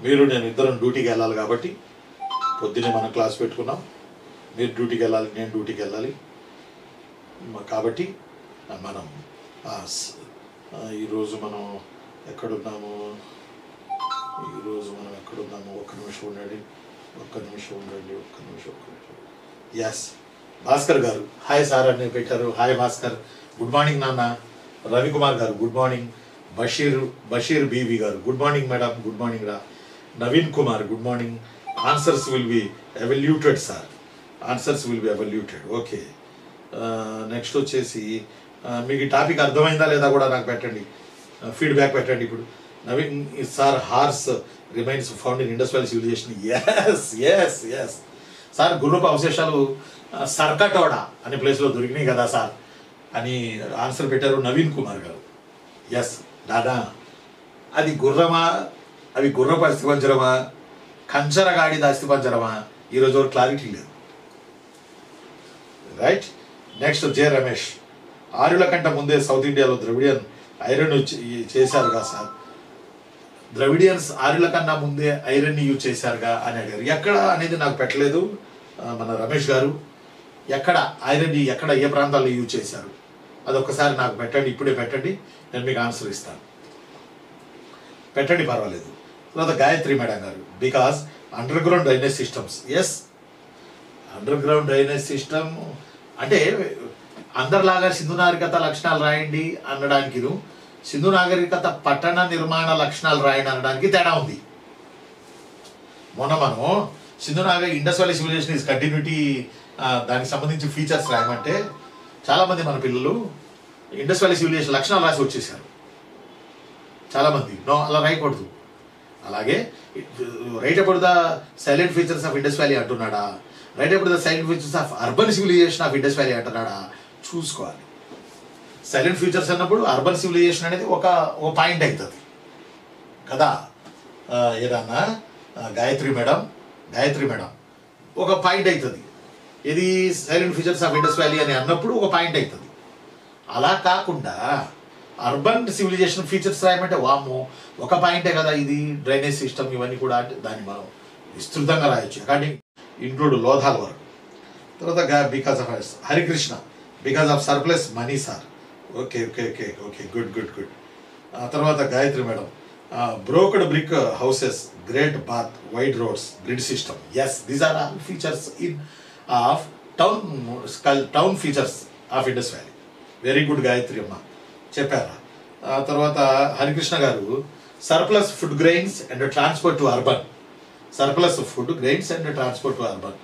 మీరు నేను ఇద్దరం డ్యూటీకి వెళ్ళాలి కాబట్టి పొద్దున్నే మనం క్లాస్ పెట్టుకున్నాం. మీరు డ్యూటీకి వెళ్ళాలి, నేను డ్యూటీకి వెళ్ళాలి. కాబట్టి మనం ఈరోజు మనం ఎక్కడున్నాము ఒక్క నిమిషం ఉండండి. ఎస్, భాస్కర్ గారు హాయ్ సార్ అని పెట్టారు. హాయ్ భాస్కర్, గుడ్ మార్నింగ్ నాన్న. రవికుమార్ గారు గుడ్ మార్నింగ్. బషీర్ బీవీ గారు good morning madam, good morning రా. Naveen Kumar good morning. Answers will be evaluated sir, answers will be evaluated. Okay, next వచ్చేసి మీకు ఈ టాపిక్ అర్థమైందా లేదా కూడా నాకు పెట్టండి, ఫీడ్బ్యాక్ పెట్టండి. ఇప్పుడు Naveen sir, horse remains found in Indus valley civilisation. Yes yes yes sir, గుర్రపు అవశేషాలు సర్కటోడా అనే ప్లేస్లో దొరికినాయి కదా సార్ అని ఆన్సర్ పెట్టారు నవీన్ కుమార్ గారు. ఎస్ దాదా, అది గుర్రమా, అవి గుర్రపు అస్థిపంజరమా, కంచరగాడిద అస్థిపంజరమా, ఈరోజు వరకు క్లారిటీ లేదు. రైట్. నెక్స్ట్ జే రమేష్, ఆర్యుల కంటే ముందే సౌత్ ఇండియాలో ద్రవిడియన్ ఐరన్ చేశారు కదా సార్. ద్రవిడియన్స్ ఆర్యుల కన్నా ముందే ఐరన్ యూజ్ చేశారుగా అని అడిగారు. ఎక్కడ అనేది నాకు పెట్టలేదు మన రమేష్ గారు. ఎక్కడ ఐరన్, ఎక్కడ ఏ ప్రాంతాల్లో యూజ్ చేశారు అదొక్కసారి నాకు పెట్టండి, ఇప్పుడే పెట్టండి, నేను మీకు ఆన్సర్ ఇస్తాను. పెట్టండి, పర్వాలేదు. తర్వాత Gayatri madam garu, because underground drainage systems. Yes, underground drainage system అంటే అందరిలాగా సింధు నాగరికత లక్షణాలు రాయండి అనడానికి, సింధు నాగరికత పట్టణ నిర్మాణ లక్షణాలు రాయండి అనడానికి తేడా ఉంది. మొన్న మనం Sindhu Indus valley civilisation is continuity, దానికి సంబంధించి ఫీచర్స్ రాయమంటే చాలామంది మన పిల్లలు ఇండస్ వ్యాలీ సివిలైజేషన్ లక్షణాలు రాసి వచ్చేసారు. చాలామంది నో, అలా రాయకూడదు. అలాగే right about the silent features of Indus valley అంటున్నాడా, right about the silent features of urban civilisation of Indus valley అంటున్నాడా చూసుకోవాలి. సైలెంట్ ఫీచర్స్ అన్నప్పుడు అర్బన్ సివిలైజేషన్ అనేది ఒక పాయింట్ అవుతుంది కదా. ఏదన్నా గాయత్రి మేడం ఒక పాయింట్ అవుతుంది. ఇది silent features of Indus valley అని అన్నప్పుడు ఒక పాయింట్ అవుతుంది. అలా కాకుండా అర్బన్ సివిలైజేషన్ ఫీచర్స్ రాయమంటే వాము ఒక పాయింటే కదా, ఇది డ్రైనేజ్ సిస్టమ్ ఇవన్నీ కూడా, అంటే దాన్ని మనం విస్తృతంగా రాయొచ్చు అకార్డింగ్ ఇంక్లూడ్ లోధాల వరకు. తర్వాత because of Harikrishna, because of surplus money sir. Okay okay okay okay good good good. తర్వాత Gayatri madam, broked brick houses, great bath, wide roads, grid system. Yes, these are all features in of town features of Indus valley. Very good Gayatri అమ్మ, చెప్పారా. తర్వాత హరికృష్ణ గారు, surplus food grains and transport to urban. Surplus food grains and transport to urban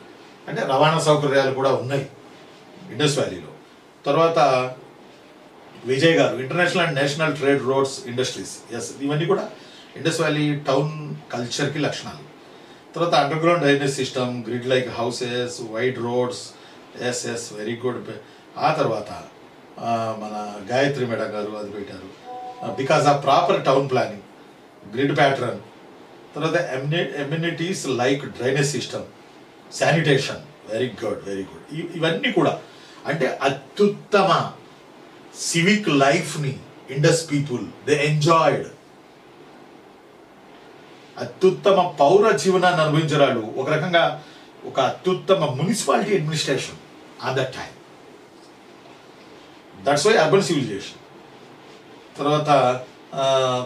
అంటే రవాణా సౌకర్యాలు కూడా ఉన్నాయి Indus వ్యాలీలో. తర్వాత విజయ్ గారు, international and national trade roads industries. Yes, ఇవన్నీ కూడా ఇండస్ వ్యాలీ టౌన్ కల్చర్కి లక్షణాలు. తర్వాత underground drainage system, grid like houses, wide roads. Yes yes, very good. ఆ తర్వాత మన గాయత్రి మేడం గారు అది పెట్టారు, because of proper town planning, grid pattern. తర్వాత amenities like drainage system, sanitation. Very good very good. ఇవన్నీ కూడా అంటే అత్యుత్తమ సివిక్ లైఫ్ని ఇండస్ పీపుల్ దే ఎంజాయ్డ్. అత్యుత్తమ పౌర జీవనాన్ని అనుభవించరాడు. ఒక రకంగా ఒక అత్యుత్తమ municipality administration on that time. That's why urban civilization.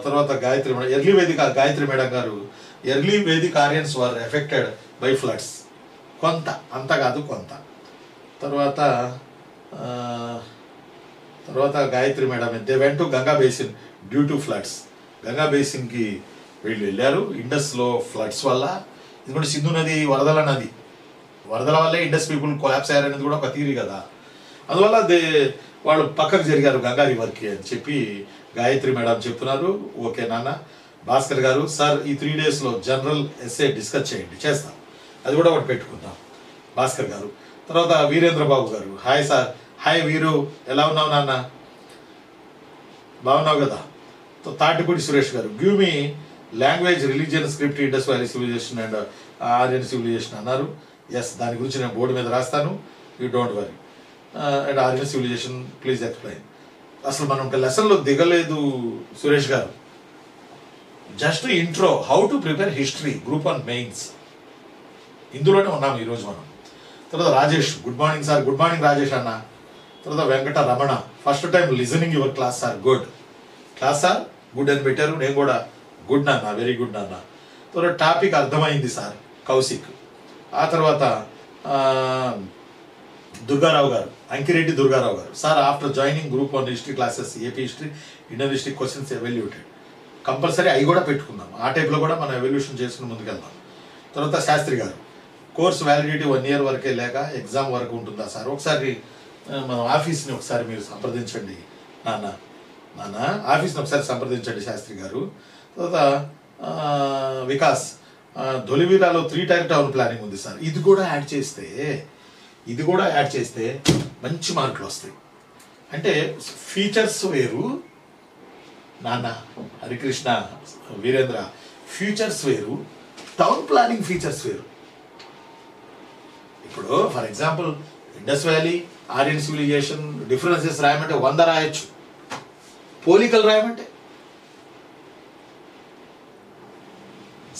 తర్వాత Gayatri madam, early Vedic Gayatri madam గారు, early Vedic Aryans were affected by floods. కొంత, అంత కాదు కొంత. తర్వాత Gayatri madam, they went to Ganga basin due to floods. Ganga బేసిన్కి వీళ్ళు వెళ్ళారు ఇండస్లో ఫ్లడ్స్ వల్ల. ఇది కూడా సింధు నది వరదల నది, వరదల వల్లే ఇండస్ పీపుల్ కొలాప్స్ అయ్యారనేది కూడా ఒక థియరీ కదా. అందువల్ల వాళ్ళు పక్కకు జరిగారు గంగా రివర్కి అని చెప్పి గాయత్రి మేడం చెప్తున్నారు. ఓకే నాన్న. భాస్కర్ గారు, సార్ ఈ 3 డేస్లో జనరల్ ఎస్ఏ డిస్కస్ చేయండి, చేస్తాం, అది కూడా ఒకటి పెట్టుకుందాం. భాస్కర్ గారు. తర్వాత వీరేంద్ర బాబు గారు, హాయ్ సార్. హాయ్ వీరు, ఎలా ఉన్నావు నాన్న? బాగున్నావు కదా? Tatipudi Suresh garu, give me language, religion, script, Indus valley civilisation and Aryan civilisation అన్నారు. ఎస్, దాని గురించి నేను బోర్డు మీద రాస్తాను, you don't worry. And Aryan civilisation please explain. అసలు మనం ఒక లెసన్లో దిగలేదు Suresh garu. Just intro, how to prepare history group 1 mains, ఇందులోనే ఉన్నాం ఈరోజు మనం. తర్వాత Rajesh, good morning sir. Good morning Rajesh అన్న. తర్వాత Venkata Ramana, first time listening your class sir, good. Class sir good అని పెట్టారు, నేను కూడా గుడ్ నాన్న, వెరీ గుడ్ నాన్న. తర్వాత టాపిక్ అర్థమైంది సార్, కౌశిక్. ఆ తర్వాత దుర్గారావు గారు, అంకిరెడ్డి దుర్గారావు గారు, sir after joining group 1 history classes, AP history, Indian history questions evaluated. Compulsory అవి కూడా పెట్టుకుందాం, ఆ టైప్లో కూడా మనం ఎవల్యూషన్ చేసుకుని ముందుకెళ్దాం. తర్వాత శాస్త్రి గారు, కోర్స్ వ్యాలిడిటీ 1 year వరకే లేక ఎగ్జామ్ వరకు ఉంటుందా సార్? ఒకసారి మన ఆఫీస్ని ఒకసారి మీరు సంప్రదించండి నాన్న. ఆఫీస్ని ఒకసారి సంప్రదించండి శాస్త్రి గారు. తర్వాత వికాస్, ధొలివీరాలో 3 tier టౌన్ ప్లానింగ్ ఉంది సార్, ఇది కూడా యాడ్ చేస్తే మంచి మార్కులు వస్తాయి. అంటే ఫీచర్స్ వేరు నాన్న, హరికృష్ణ, వీరేంద్ర, ఫీచర్స్ వేరు, టౌన్ ప్లానింగ్ ఫీచర్స్ వేరు. ఇప్పుడు for example Indus valley, Aryan civilization differences రాయమంటే 100 రాయొచ్చు, పోలికలు రాయమంటే,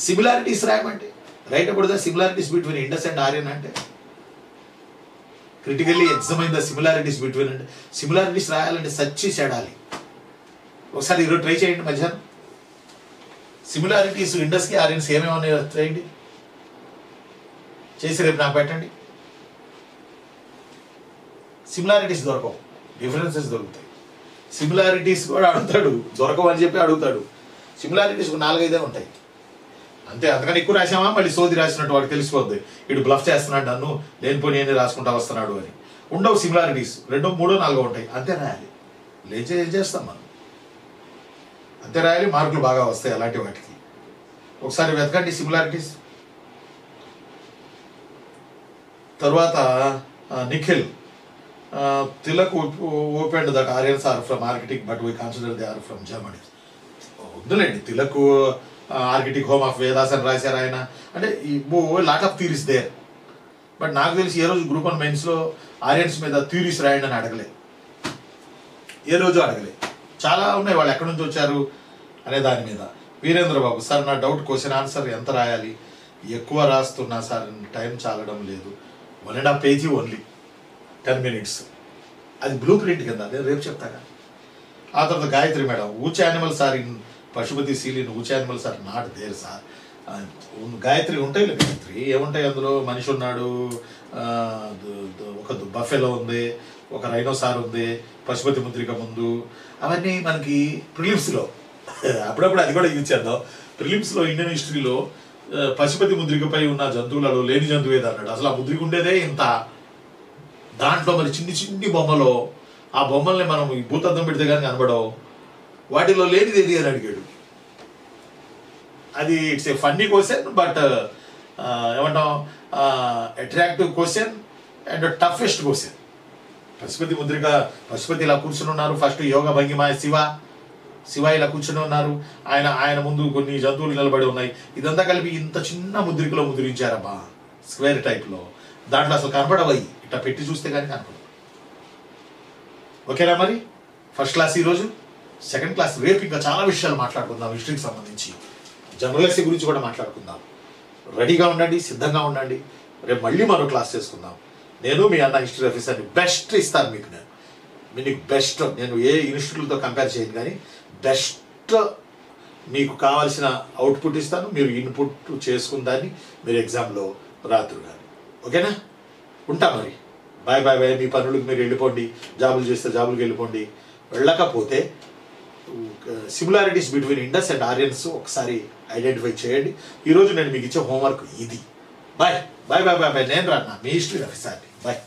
సిమిలారిటీస్ రాయమంటే, right about the similarities between Indus and Aryan అంటే, critically examine the similarities between అంటే, సిమిలారిటీస్ రాయాలంటే సచ్చి చెడాలి. ఒకసారి ఈరోజు ట్రై చేయండి మధ్యాహ్నం. సిమిలారిటీస్ ఇండస్కి ఆర్యన్స్ ఏమేమి ఉన్నాయో చేయండి, చేసి రేపు నాకు పెట్టండి. సిమిలారిటీస్ దొరకవు, డిఫరెన్సెస్ దొరుకుతాయి. సిమిలారిటీస్ కూడా అడుగుతాడు, దొరకవు అని చెప్పి అడుగుతాడు. సిమిలారిటీస్ 4-5 ఉంటాయి అంతే. అంతకని ఎక్కువ రాసామా మళ్ళీ సోది రాసినట్టు వాడికి తెలిసిపోద్ది, వీడు బ్లఫ్ చేస్తున్నాడు, నన్ను లేనిపోయి ఏం రాసుకుంటా వస్తున్నాడు అని. ఉండవు సిమిలారిటీస్, 2, 3, 4 ఉంటాయి, అంతే రాయాలి. ఏం చేస్తాం మనం, అంతే రాయాలి, మార్కులు బాగా వస్తాయి అలాంటి వాటికి. ఒకసారి వెతకండి సిమిలారిటీస్. తర్వాత Nikhil, Tilak open that Aryans are from Arctic but we consider they are from Germany. వద్దులేండి, Tilak Arctic home of Vedas అని రాశారు ఆయన. అంటే lot of theories there. But నాకు తెలిసి ఏ రోజు గ్రూప్ 1 మెయిన్స్లో ఆర్యన్స్ మీద థీరీస్ రాయండి అని అడగలే, ఏ రోజు అడగలే. చాలా ఉన్నాయి వాళ్ళు ఎక్కడి నుంచి వచ్చారు అనే దాని మీద. వీరేంద్ర బాబు, సార్ నా డౌట్, క్వశ్చన్ ఆన్సర్ ఎంత రాయాలి? ఎక్కువ రాస్తున్నా సార్, టైం చాలడం లేదు, 1.5 పేజీ ఓన్లీ, 10 minutes. అది బ్లూ ప్రింట్ కింద, నేను రేపు చెప్తాగా. ఆ తర్వాత Gayatri madam, which animals are in Pashupati seal, in which animals are not there sir. Gayatri ఉంటాయి, గాయత్రి ఏముంటాయి అందులో? మనిషి ఉన్నాడు, ఒక బఫెలో ఉంది, ఒక రైనోసార్ ఉంది, పశుపతి ముద్రిక ముందు, అవన్నీ మనకి ప్రిలిమ్స్లో అప్పుడప్పుడు అది కూడా యూజ్ చేద్దాం. ప్రిలిమ్స్లో ఇండియన్ హిస్టరీలో పశుపతి ముద్రికపై ఉన్న జంతువులలో లేని జంతువు ఏది అన్నాడు. అసలు ఆ ముద్రిక ఉండేదే ఇంత, దాంట్లో మరి చిన్ని బొమ్మలో, ఆ బొమ్మల్ని మనం ఈ భూతద్దం పెడితే కానీ కనబడవు, వాటిలో లేనిది ఏది అని అడిగాడు. అది it's a funny question, but ఏమంటాం, attractive question and toughest question. Pashupati ముద్రిక, పశుపతి ఇలా కూర్చుని ఉన్నారు, ఫస్ట్ యోగ భంగిమ శివ ఇలా కూర్చుని ఉన్నారు, ఆయన ముందు కొన్ని జంతువులు నిలబడి ఉన్నాయి, ఇదంతా కలిపి ఇంత చిన్న ముద్రికలో ముద్రించారబ్బా, స్క్వేర్ టైప్లో. దాంట్లో అసలు కనపడవయి, ఇట్లా పెట్టి చూస్తే కానీ కనపడవు. ఓకేనా మరి? ఫస్ట్ క్లాస్ ఈరోజు, సెకండ్ క్లాస్ రేపు ఇంకా చాలా విషయాలు మాట్లాడుకుందాం, హిస్టరీకి సంబంధించి, జనరల్ ఎస్సీ గురించి కూడా మాట్లాడుకుందాం. రెడీగా ఉండండి, సిద్ధంగా ఉండండి. రేపు మళ్ళీ మరో క్లాస్ చేసుకుందాం. నేను మీ అన్న హిస్టరీ ఆఫీసర్ని, బెస్ట్ ఇస్తాను మీకు. మీకు బెస్ట్, నేను ఏ ఇన్స్టిట్యూట్లతో కంపేర్ చేయను, కానీ బెస్ట్ మీకు కావాల్సిన అవుట్పుట్ ఇస్తాను. మీరు ఇన్పుట్ చేసుకున్న దాన్ని మీరు ఎగ్జామ్లో రాత్రు కానీ. ఓకేనా? ఉంటా మరి. Bye bye bye. మీ పనులకు మీరు వెళ్ళిపోండి, జాబులు చేస్తే జాబులకు వెళ్ళిపోండి. వెళ్ళకపోతే similarities between Indus and Aryans ఒకసారి ఐడెంటిఫై చేయండి. ఈరోజు నేను మీకు ఇచ్చే హోంవర్క్ ఇది. Bye bye bye bye bye. నేను రాన్నా మీ హిస్టరీ ఆఫీసర్ని. బాయ్.